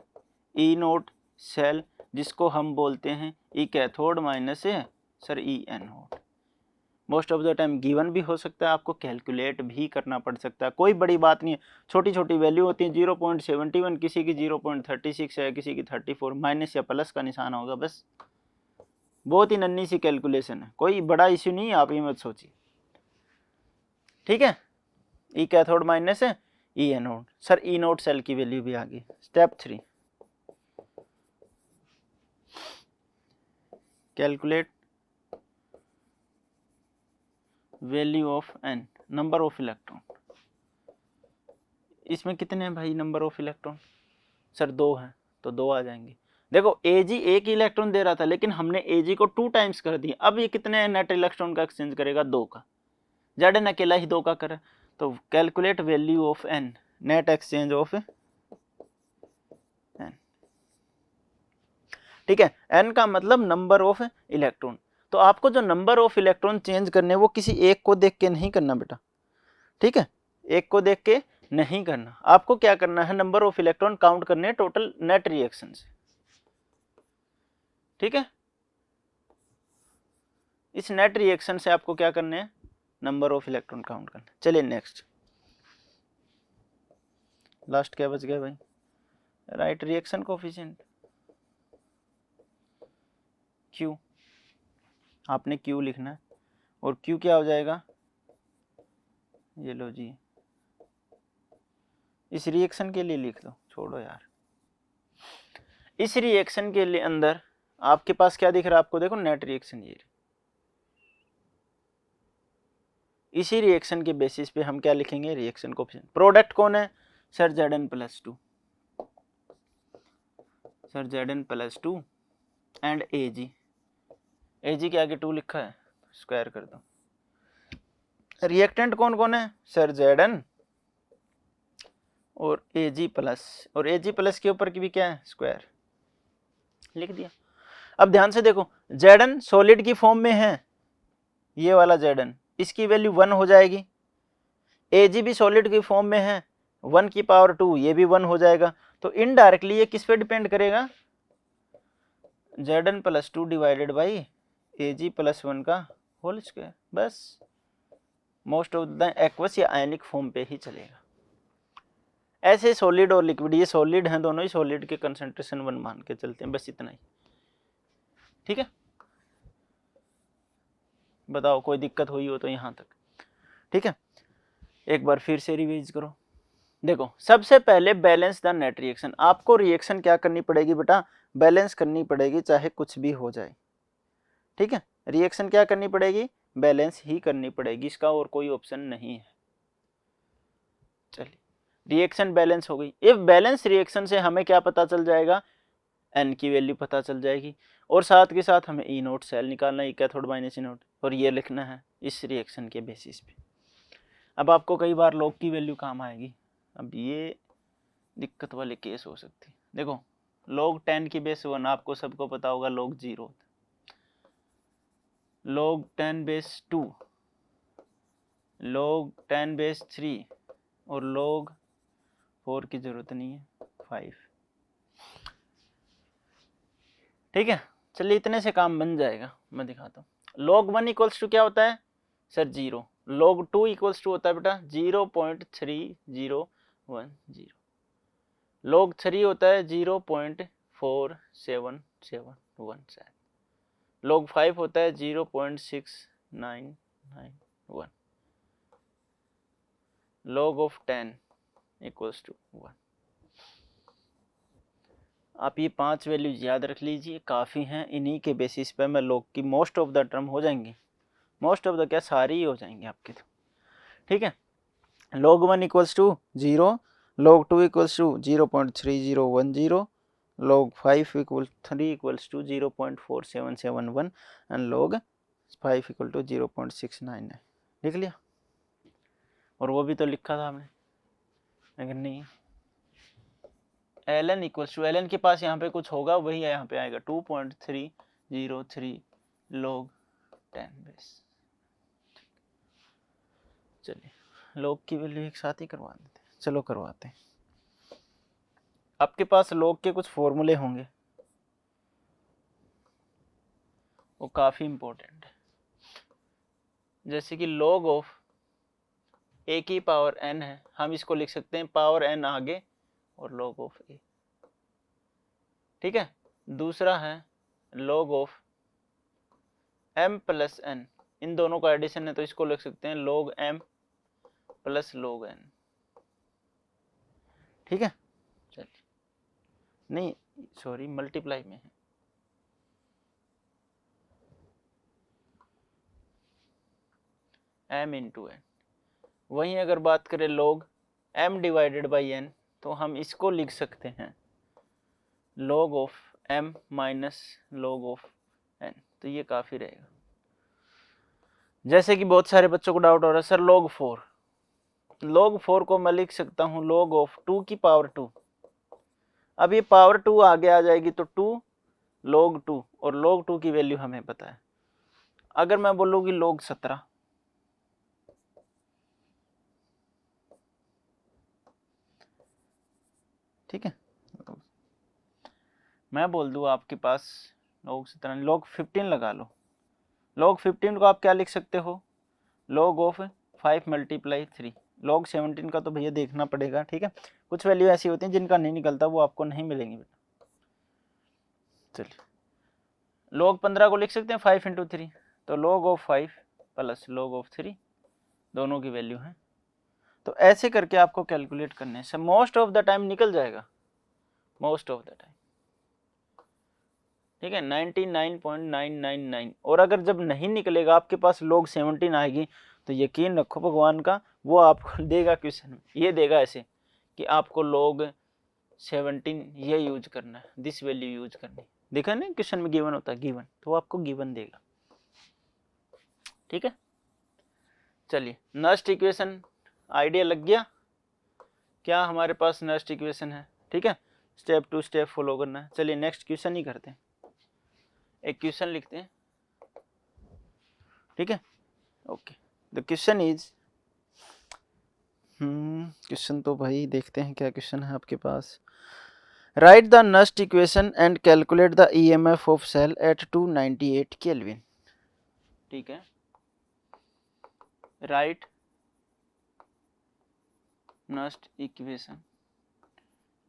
ई नोट सेल, जिसको हम बोलते हैं ई cathode minus sir E anode. Most of the time given भी हो सकता है, आपको कैलकुलेट भी करना पड़ सकता है, कोई बड़ी बात नहीं है। छोटी छोटी वैल्यू होती है, 0.71, किसी की 0.36 है, किसी की 34, माइनस या प्लस का निशान होगा, बस बहुत ही नन्ही सी कैलकुलेशन है, कोई बड़ा इश्यू नहीं है, आप ये मत सोचिए, ठीक है। ई कैथोड माइनस है, E anode. Sir E naught cell की वैल्यू भी आ गई। Step 3, calculate value of n, number of electron. इसमें कितने हैं भाई नंबर ऑफ इलेक्ट्रॉन? सर 2 हैं, तो 2 आ जाएंगे। देखो Ag एक ही इलेक्ट्रॉन दे रहा था, लेकिन हमने Ag को 2 टाइम्स कर दिया। अब ये कितने नेट इलेक्ट्रॉन का एक्सचेंज करेगा? 2 का। Zn अकेला ही 2 का करे, तो calculate value of n, net exchange of n, ठीक है। n का मतलब नंबर ऑफ इलेक्ट्रॉन। तो आपको जो नंबर ऑफ इलेक्ट्रॉन चेंज करने वो किसी एक को देख के नहीं करना बेटा, ठीक है, एक को देख के नहीं करना। आपको क्या करना है, नंबर ऑफ इलेक्ट्रॉन काउंट करने हैं टोटल नेट रिएक्शन से, ठीक है। इस नेट रिएक्शन से आपको क्या करने हैं, नंबर ऑफ इलेक्ट्रॉन काउंट करना। चलिए नेक्स्ट, लास्ट क्या बच गया भाई, राइट रिएक्शन कोफिशिएंट Q, आपने Q लिखना है, और Q क्या हो जाएगा, ये लो जी, इस रिएक्शन के लिए लिख दो, छोड़ो यार। इस रिएक्शन के लिए अंदर आपके पास क्या दिख रहा है आपको, देखो नेट रिएक्शन, ये इसी रिएक्शन के बेसिस पे हम क्या लिखेंगे, रिएक्शन कोफिशिएंट। प्रोडक्ट कौन है sir, Zn+2, sir Zn+2 and Ag, Ag के आगे 2 लिखा है, स्क्वायर कर दो। रिएक्टेंट कौन कौन है सर, Zn और Ag+, और Ag+ के ऊपर की भी क्या है, स्क्वायर, लिख दिया। अब ध्यान से देखो, Zn सॉलिड की फॉर्म में है, ये वाला Zn, इसकी वैल्यू 1 हो जाएगी। Ag भी सॉलिड की फॉर्म में है, 1 की पावर 2, ये भी 1 हो जाएगा। तो इनडायरेक्टली ये किस पे डिपेंड करेगा, Zn+2 डिवाइडेड बाई Ag+1 का होल स्क्वायर, बस मोस्ट ऑफ द एक्वस या आयनिक फॉर्म पे ही चलेगा। ऐसे सॉलिड और लिक्विड, ये सॉलिड हैं दोनों ही, सॉलिड के कंसंट्रेशन 1 मान के चलते हैं, बस इतना ही, ठीक है। बताओ कोई दिक्कत हुई हो तो यहाँ तक, ठीक है। एक बार फिर से रिवाइज करो। देखो सबसे पहले बैलेंस द नेट रिएक्शन, आपको रिएक्शन क्या करनी पड़ेगी बेटा, बैलेंस करनी पड़ेगी, चाहे कुछ भी हो जाए, ठीक है। रिएक्शन क्या करनी पड़ेगी, बैलेंस ही करनी पड़ेगी, इसका और कोई ऑप्शन नहीं है। चलिए रिएक्शन बैलेंस हो गई। इफ बैलेंस रिएक्शन से हमें क्या पता चल जाएगा, n की वैल्यू पता चल जाएगी, और साथ के साथ हमें ई नोट सेल निकालना है, कैथोड माइनस ई नोट, और ये लिखना है इस रिएक्शन के बेसिस पे। अब आपको कई बार लॉग की वैल्यू काम आएगी, अब ये दिक्कत वाले केस हो सकती है। देखो log 10 की बेस 1 आपको सबको पता होगा, log 0, log 10 base 2, log 10 base 3, और log 4 की जरूरत नहीं है, 5, ठीक है। चलिए इतने से काम बन जाएगा, मैं दिखाता हूँ। log 1 इक्वल्स टू क्या होता है सर, 0। log 2 इक्वल्स टू होता है बेटा 0.3010, log 3 होता है 0.4771 शायद, log 5 होता है 0.6991, log ऑफ 10 इक्वल्स टू 1। आप ये 5 वैल्यूज याद रख लीजिए, काफ़ी हैं, इन्हीं के बेसिस पे मैं log की मोस्ट ऑफ द टर्म हो जाएंगी, मोस्ट ऑफ द क्या, सारी ही हो जाएंगी आपके, तो ठीक है। log 1 equals to 0, log 2 equals to 0.3010, log 5 equal 3 equals to 0.4771 and log 5 equal to 0.699, लिख लिया। और वो भी तो लिखा था हमने, अगर नहीं, ln इक्वल्स टू, ln के पास यहाँ पे कुछ होगा, वही यहाँ पे आएगा 2.303 log 10 बेस। चलिए log की वैल्यू एक साथ ही करवा देते हैं, चलो करवाते हैं। आपके पास log के कुछ फॉर्मूले होंगे, वो काफ़ी इंपॉर्टेंट है। जैसे कि log ऑफ a की पावर n है, हम इसको लिख सकते हैं पावर n आगे और log ऑफ a। ठीक है, दूसरा है log of m plus n, इन दोनों का एडिशन है तो इसको लिख सकते हैं log m plus log n। ठीक है, चलिए, नहीं सॉरी मल्टीप्लाई में है। m into n। वहीं अगर बात करें log m divided by n, तो हम इसको लिख सकते हैं log of m minus log of n, तो ये काफ़ी रहेगा। जैसे कि बहुत सारे बच्चों को डाउट हो रहा है सर log 4 को मैं लिख सकता हूँ log ऑफ 2 की पावर 2। अब ये पावर 2 आगे आ जाएगी तो 2 log 2, और log 2 की वैल्यू हमें पता है। अगर मैं बोलूँगी log 17, ठीक है, मैं बोल दूँ आपके पास log 17, log 15 लगा लो। log 15 को आप क्या लिख सकते हो, log ऑफ 5 मल्टीप्लाई 3। log 17 का तो भैया देखना पड़ेगा, ठीक है, कुछ वैल्यू ऐसी होती हैं जिनका नहीं निकलता, वो आपको नहीं मिलेंगी बेटा। चलिए, log 15 को लिख सकते हैं 5 इंटू 3, तो log of 5 plus log of 3 दोनों की वैल्यू है। तो ऐसे करके आपको कैलकुलेट करने से मोस्ट ऑफ द टाइम निकल जाएगा, मोस्ट ऑफ द टाइम, ठीक है, 99.999। और अगर जब नहीं निकलेगा, आपके पास log 17 आएगी, तो यकीन रखो भगवान का, वो आपको देगा क्वेश्चन में, ये देगा ऐसे कि आपको log 17 ये यूज करना है, दिस वैल्यू यूज करनी। देखा ना क्वेश्चन में गिवन होता है, गिवन, तो आपको गिवन देगा। ठीक है, चलिए नेक्स्ट इक्वेशन, आइडिया लग गया क्या हमारे पास नेक्स्ट इक्वेशन है। ठीक है, स्टेप टू स्टेप फॉलो करना है। चलिए नेक्स्ट क्वेश्चन ही करते हैं, एक क्वेश्चन लिखते हैं। ठीक है, okay, the question is, question तो भाई देखते हैं क्या क्वेश्चन है आपके पास। Right the next equation and calculate the EMF of cell at 298 Kelvin. ठीक है, right next equation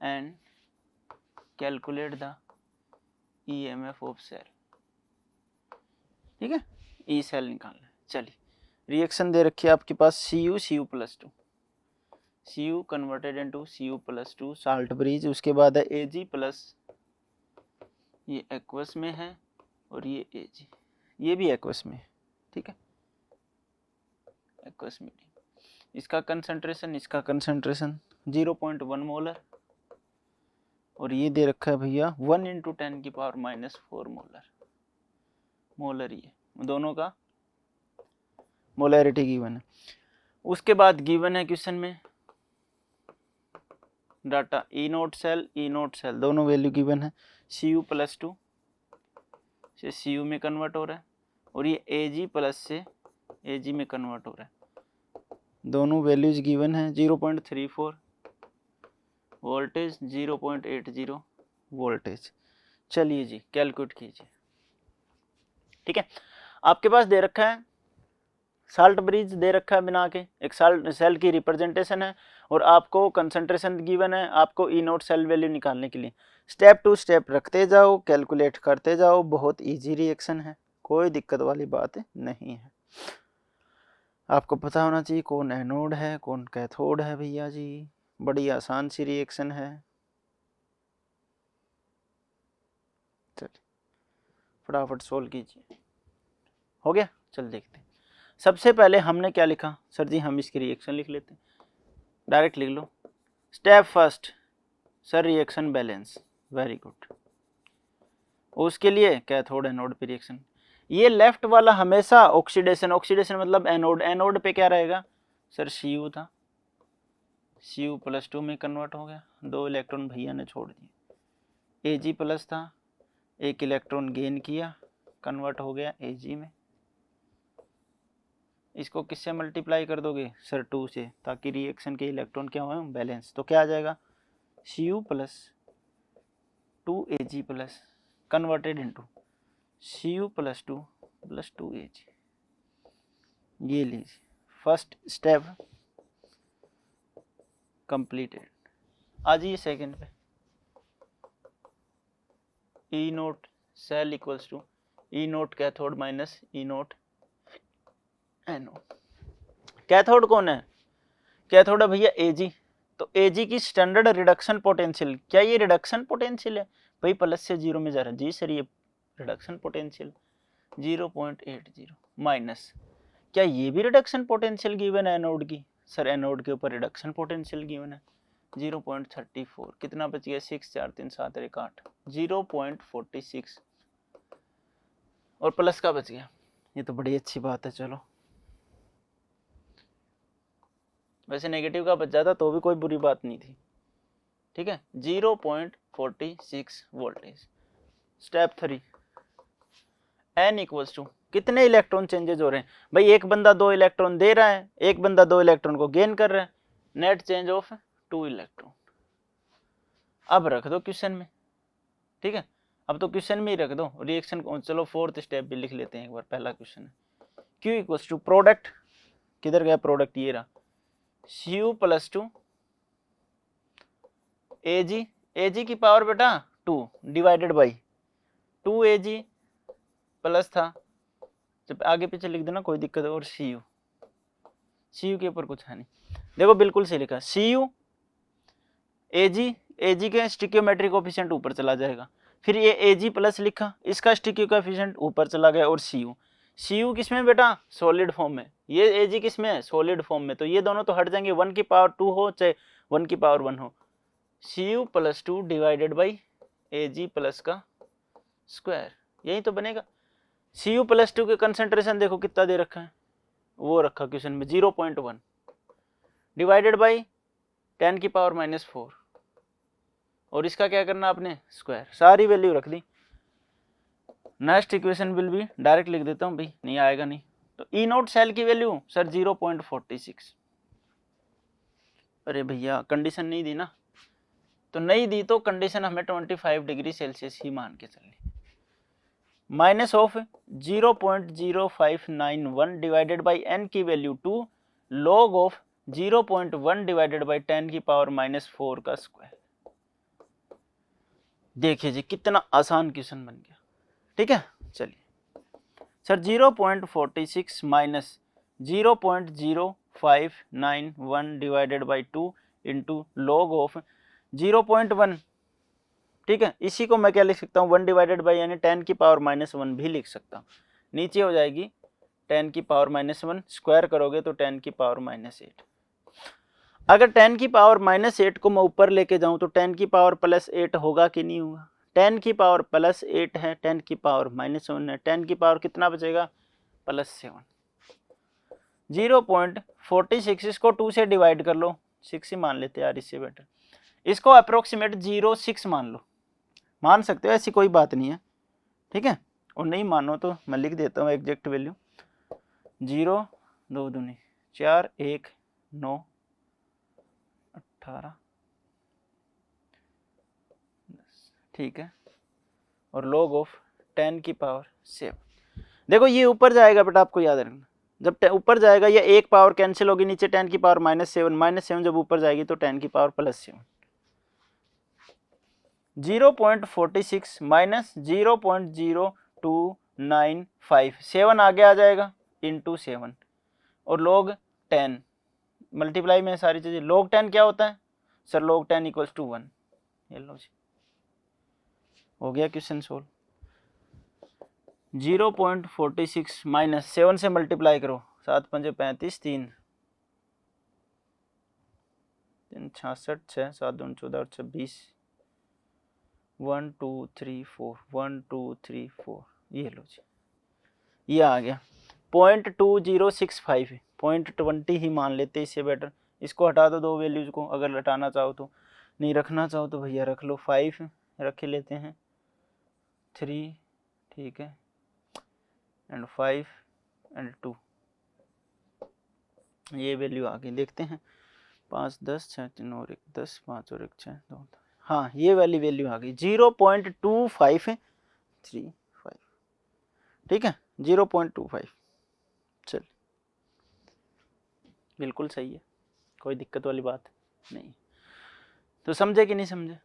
and calculate the EMF of cell. ठीक है, ई सेल निकालना है। चलिए, रिएक्शन दे रखी है आपके पास Cu plus 2, Cu converted into Cu plus 2 salt bridge, उसके बाद है Ag प्लस, ये एक्वस में है, और ये Ag, ये भी एक्वस में है। ठीक है, एक्वस मीडियम, इसका कंसंट्रेशन 0.1 मोलर, और ये दे रखा है भैया 1 इंटू 10 की पावर माइनस 4 मोलर, ये दोनों का मोलैरिटी गिवन है। उसके बाद गिवन है क्वेश्चन में डाटा ई नोट सेल दोनों वैल्यू गिवन है। Cu प्लस 2 से Cu में कन्वर्ट हो रहा है, और ये Ag प्लस से Ag में कन्वर्ट हो रहा है, दोनों वैल्यूज गिवन है। 0.34 वोल्टेज, 0.80 वोल्टेज। चलिए जी, कैलकुलेट कीजिए। ठीक है, आपके पास दे रखा है साल्ट ब्रिज, दे रखा है बना के, एक साल्ट सेल की रिप्रेजेंटेशन है, और आपको कंसंट्रेशन गिवन है, आपको ई नोट सेल वैल्यू निकालने के लिए स्टेप टू स्टेप रखते जाओ, कैलकुलेट करते जाओ। बहुत इजी रिएक्शन है, कोई दिक्कत वाली बात नहीं है। आपको पता होना चाहिए कौन एनोड है कौन कैथोड है भैया जी, बड़ी आसान सी रिएक्शन है। चलिए फटाफट सोल्व कीजिए। हो गया, चल देखते हैं। सबसे पहले हमने क्या लिखा सर जी, हम इसकी रिएक्शन लिख लेते हैं, डायरेक्ट लिख लो। Step first sir, reaction balance, very good. उसके लिए कैथोड एनोड पे रिएक्शन, ये लेफ्ट वाला हमेशा ऑक्सीडेशन मतलब एनोड पे क्या रहेगा सर, Cu था, Cu प्लस 2 में कन्वर्ट हो गया, 2 इलेक्ट्रॉन भैया ने छोड़ दिए। Ag प्लस था, 1 इलेक्ट्रॉन गेन किया, कन्वर्ट हो गया Ag में। इसको किससे मल्टीप्लाई कर दोगे सर, 2 से, ताकि रिएक्शन के इलेक्ट्रॉन क्या हो बैलेंस। तो क्या आ जाएगा, Cu plus 2Ag plus converted into Cu plus 2 plus 2Ag, ये लीजिए फर्स्ट स्टेप कंप्लीटेड। आ जाइए सेकेंड पे, E naught cell equals to E naught cathode minus E naught anode. Cathode कौन है? कैथोड है भैया एजी। तो एजी की स्टैंडर्ड रिडक्शन पोटेंशियल, क्या ये रिडक्शन पोटेंशियल है भाई? प्लस से जीरो में जा रहा है जी सर, ये रिडक्शन पोटेंशियल 0.80 माइनस, क्या ये भी रिडक्शन पोटेंशियल गिवन है एनोड की? सर एनोड के ऊपर रिडक्शन पोटेंशियल गिवन है 0.34, कितना बच गया? 6 4 3 7 1 8, 0.46 और प्लस का बच गया। ये तो बड़ी अच्छी बात है। चलो वैसे नेगेटिव का बच जाता तो भी कोई बुरी बात नहीं थी, ठीक है। 0.46 voltage. Step 3, n equals to कितने इलेक्ट्रॉन चेंजेज हो रहे हैं भाई? एक बंदा 2 इलेक्ट्रॉन दे रहा है, एक बंदा 2 इलेक्ट्रॉन को गेन कर रहा है, नेट चेंज ऑफ 2 इलेक्ट्रॉन। अब रख दो क्वेश्चन में, ठीक है। अब तो क्वेश्चन में ही रख दो रिएक्शन को। चलो फोर्थ स्टेप भी लिख लेते हैं एक बार। पहला क्वेश्चन है Q इक्वल्स टू प्रोडक्ट, किधर गया प्रोडक्ट? ये रहा, Cu plus two Ag, Ag की पावर बेटा 2 डिवाइडेड बाई 2 Ag प्लस था, जब आगे पीछे लिख देना कोई दिक्कत है, और Cu के ऊपर कुछ है नहीं। देखो बिल्कुल सही लिखा, Cu Ag के स्टिकियोमेट्री कोएफिशिएंट ऊपर चला जाएगा, फिर ये Ag प्लस लिखा, इसका स्टिकियो कोएफिशिएंट ऊपर चला गया, और Cu किस में बेटा? सॉलिड फॉर्म में। ये Ag किस में है? सॉलिड फॉर्म में। तो ये दोनों तो हट जाएंगे, 1 की पावर 2 हो चाहे 1 की पावर 1 हो। Cu plus 2 divided by Ag plus का स्क्वायर, यही तो बनेगा। Cu प्लस 2 के कंसेंट्रेशन देखो कितना दे रखा है, वो रखा क्वेश्चन में 0.1 डिवाइडेड बाई 10 की पावर माइनस 4, और इसका क्या करना आपने? स्क्वायर। सारी वैल्यू रख दी। नेक्स्ट इक्वेशन विल भी डायरेक्ट लिख देता हूँ भाई, नहीं आएगा नहीं तो। ई नोट सेल की वैल्यू सर 0.46। अरे भैया कंडीशन नहीं दी ना, तो नहीं दी तो कंडीशन हमें 25 डिग्री सेल्सियस ही मान के चलनी। Minus of 0.0591 divided by n की value 2 log of 0.1 divided by 10 की पावर माइनस 4 का स्क्वायर। देखिए जी कितना आसान क्वेश्चन बन गया, ठीक है। चलिए sir 0.46 minus 0.0591 divided by 2 into log of 0.1, ठीक है। इसी को मैं क्या लिख सकता हूँ? 1 डिवाइडेड बाई यानी 10 की पावर माइनस 1 भी लिख सकता हूँ। नीचे हो जाएगी 10 की पावर माइनस 1, स्क्वायर करोगे तो 10 की पावर माइनस 8। अगर 10 की पावर माइनस 8 को मैं ऊपर लेके जाऊं तो 10 की पावर प्लस 8 होगा कि नहीं होगा? 10 की पावर प्लस 8 है, 10 की पावर माइनस 1 है, 10 की पावर कितना बचेगा? प्लस 7। 0.46 इसको 2 से डिवाइड कर लो, 6 ही मान लेते यार, इससे बेटर। इसको अप्रोक्सीमेट 0.6 मान लो, मान सकते हो, ऐसी कोई बात नहीं है, ठीक है। और नहीं मानो तो मैं लिख देता हूँ एग्जैक्ट वैल्यू 0 2 दूनी 4 1 9 18 10, ठीक है। और log ऑफ 10 की पावर 7। देखो ये ऊपर जाएगा बेटा, आपको याद रखना, जब ऊपर जाएगा ये एक पावर कैंसिल होगी, नीचे 10 की पावर माइनस 7 जब ऊपर जाएगी तो 10 की पावर प्लस 7। 0.46 माइनस 0.0295, 7 आगे आ जाएगा इंटू 7, और log 10 मल्टीप्लाई में सारी चीजें। log 10 क्या होता है सर? log 10 equals to 1। ये लो जी, हो गया क्वेश्चन सोल्व। 0.46 माइनस 7 से मल्टीप्लाई करो, 7 पंजे 35, 3 66, 6 7 2 14 26, 1 2 3 4 1 2 3 4, ये लो जी, ये आ गया 0.2065, 0.20 ही मान लेते, इससे बेटर। इसको हटा दो दो वैल्यूज को, अगर हटाना चाहो तो, नहीं रखना चाहो तो भैया रख लो। 5 रख लेते हैं, 3, ठीक है, एंड 5 एंड 2, ये वैल्यू आ गई। देखते हैं 5 10 6 3 और 1 10, 5 और 1 6 2, हाँ ये वाली वैल्यू आ गई 0.2535, ठीक है 0.25। चल बिल्कुल सही है, कोई दिक्कत वाली बात नहीं। तो समझे कि नहीं समझे?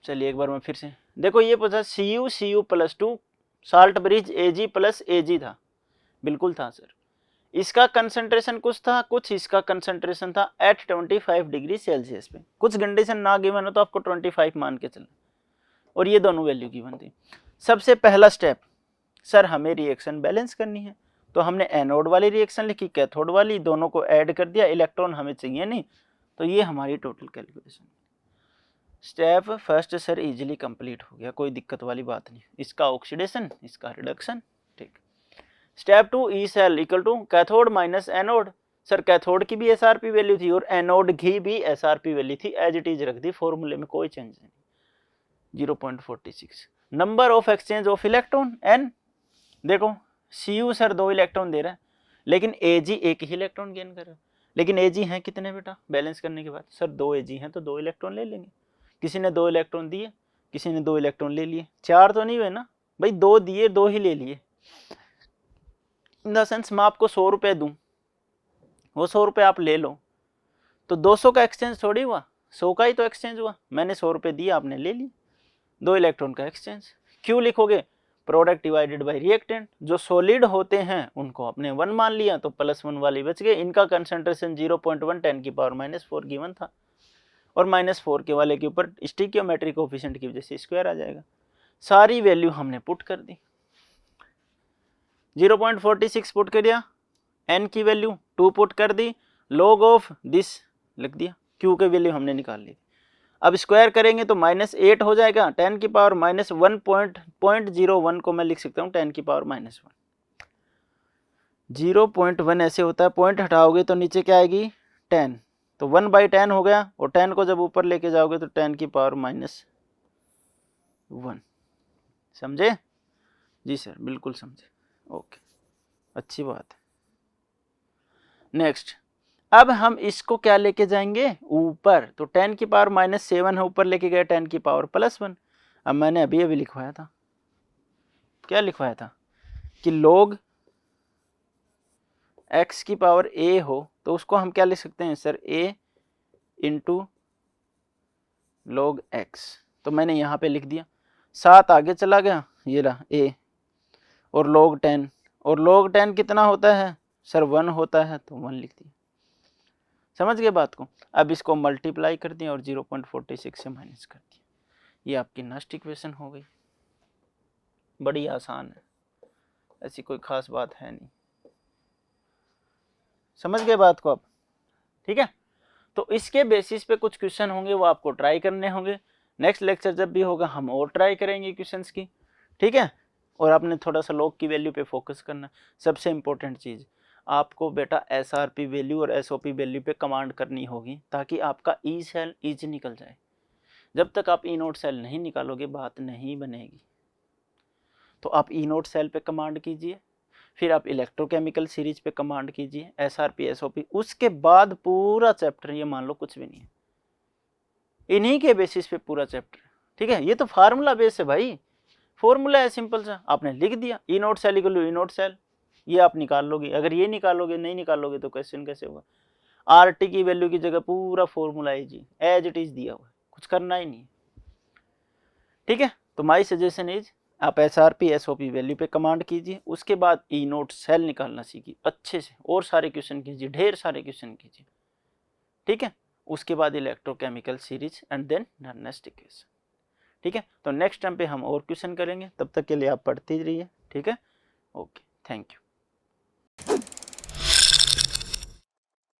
चलिए एक बार मैं फिर से देखो, ये पूछा Cu plus 2 salt bridge Ag plus Ag था, बिल्कुल था सर। इसका कंसंट्रेशन कुछ था, कुछ इसका कंसंट्रेशन था एट 25 डिग्री सेल्सियस पे। कुछ कंडीशन ना गिवन हो तो आपको 25 मान के चलना, और ये दोनों वैल्यू गिवन थी। सबसे पहला स्टेप, सर हमें रिएक्शन बैलेंस करनी है, तो हमने एनोड वाली रिएक्शन लिखी, कैथोड वाली, दोनों को ऐड कर दिया, इलेक्ट्रॉन हमें चाहिए नहीं, तो ये हमारी total calculation. Step first sir easily complete हो गया, कोई दिक्कत वाली बात नहीं। इसका ऑक्सीडेशन, इसका रिडक्शन, ठीक। Step 2 E cell equal to cathode minus anode. Sir cathode की भी एसआरपी वैल्यू थी और एनोड की भी एसआरपी वैल्यू थी, एज इट इज रख दी, फॉर्मूले में कोई चेंज नहीं। 0.46 number of exchange of electron n. देखो Cu सर 2 इलेक्ट्रॉन दे रहा है, लेकिन Ag एक ही इलेक्ट्रॉन गेन कर रहा है। लेकिन Ag हैं कितने बेटा बैलेंस करने के बाद? सर 2 Ag हैं तो 2 इलेक्ट्रॉन ले लेंगे। किसी ने 2 इलेक्ट्रॉन दिए, किसी ने 2 इलेक्ट्रॉन ले लिए, 4 तो नहीं हुए ना भाई, 2 दिए 2 ही ले लिए। इन द सेंस मैं आपको 100 रुपये दूं, वो 100 रुपये आप ले लो, तो 200 का एक्सचेंज थोड़ी हुआ, 100 का ही तो एक्सचेंज हुआ। मैंने 100 रुपये दिए, आपने ले लिए, 2 इलेक्ट्रॉन का एक्सचेंज। क्यों लिखोगे? Product divided by reactant. जो सॉलिड होते हैं उनको आपने 1 मान लिया, तो +1 वाली बच गए। इनका कंसंट्रेशन 0.1 10⁻⁻⁴ गिवन था, और -4 के वाले के ऊपर स्टिकियोमेट्रिक कोएफिशिएंट की वजह से स्क्वायर आ जाएगा। सारी वैल्यू हमने पुट कर दी, 0.46 पुट कर दिया, n की वैल्यू 2 पुट कर दी, log ऑफ दिस लिख दिया, q की वैल्यू हमने निकाल ली। अब स्क्वायर करेंगे तो -8 हो जाएगा, 10⁻⁻1.01 को मैं लिख सकता हूँ 10⁻⁻1। 0.1 ऐसे होता है, पॉइंट हटाओगे तो नीचे क्या आएगी 10, तो 1/10 हो गया, और 10 को जब ऊपर लेके जाओगे तो 10⁻⁻1। समझे? जी सर बिल्कुल समझे, ओके, अच्छी बात है। नेक्स्ट, अब हम इसको क्या लेके जाएंगे ऊपर, तो 10⁻⁻7 है, ऊपर लेके गए 10⁻+1। अब मैंने अभी लिखवाया था, क्या लिखवाया था कि log x की पावर a हो, तो उसको हम क्या लिख सकते हैं sir, a into log x। तो मैंने यहाँ पे लिख दिया, 7 आगे चला गया, ये रहा a, और log 10, और log 10 कितना होता है सर 1 होता है, तो 1 लिख दिया। समझ गए बात को? अब इसको मल्टीप्लाई कर दिया और 0.46 से माइनस कर दिया, ये आपकी नेक्स्ट इक्वेशन हो गई। बड़ी आसान है, ऐसी कोई खास बात है नहीं। समझ गए बात को आप? ठीक है, तो इसके बेसिस पे कुछ क्वेश्चन होंगे, वो आपको ट्राई करने होंगे। नेक्स्ट लेक्चर जब भी होगा हम और ट्राई करेंगे क्वेश्चंस की, ठीक है। और आपने थोड़ा सा log की वैल्यू पे फोकस करना। सबसे इंपॉर्टेंट चीज़, आपको बेटा SRP वैल्यू और SOP वैल्यू पे कमांड करनी होगी, ताकि आपका ई सेल ईज निकल जाए। जब तक आप ई नोट सेल नहीं निकालोगे बात नहीं बनेगी। तो आप ई नोट सेल पे कमांड कीजिए, फिर आप इलेक्ट्रोकेमिकल सीरीज पे कमांड कीजिए, SRP SOP, उसके बाद पूरा चैप्टर, ये मान लो कुछ भी नहीं है, इन्हीं के बेसिस पे पूरा चैप्टर, ठीक है। ये तो फार्मूला बेस है भाई, फॉर्मूला है सिंपल सा, आपने लिख दिया E naught cell equal to E naught cell, ये आप निकाल लोगे। अगर ये निकालोगे, नहीं निकालोगे तो क्वेश्चन कैसे होगा? RT की वैल्यू की जगह पूरा फॉर्मूला है जी, एज इट इज दिया हुआ है, कुछ करना ही नहीं, ठीक है। तो माई सजेशन इज आप SRP SOP वैल्यू पे कमांड कीजिए, उसके बाद ई नोट सेल निकालना सीखिए अच्छे से, और सारे क्वेश्चन कीजिए, ढेर सारे क्वेश्चन कीजिए, ठीक है। उसके बाद electrochemical series and then next equation, ठीक है। तो नेक्स्ट टाइम पे हम और क्वेश्चन करेंगे, तब तक के लिए आप पढ़ते रहिए, ठीक है। Okay, thank you.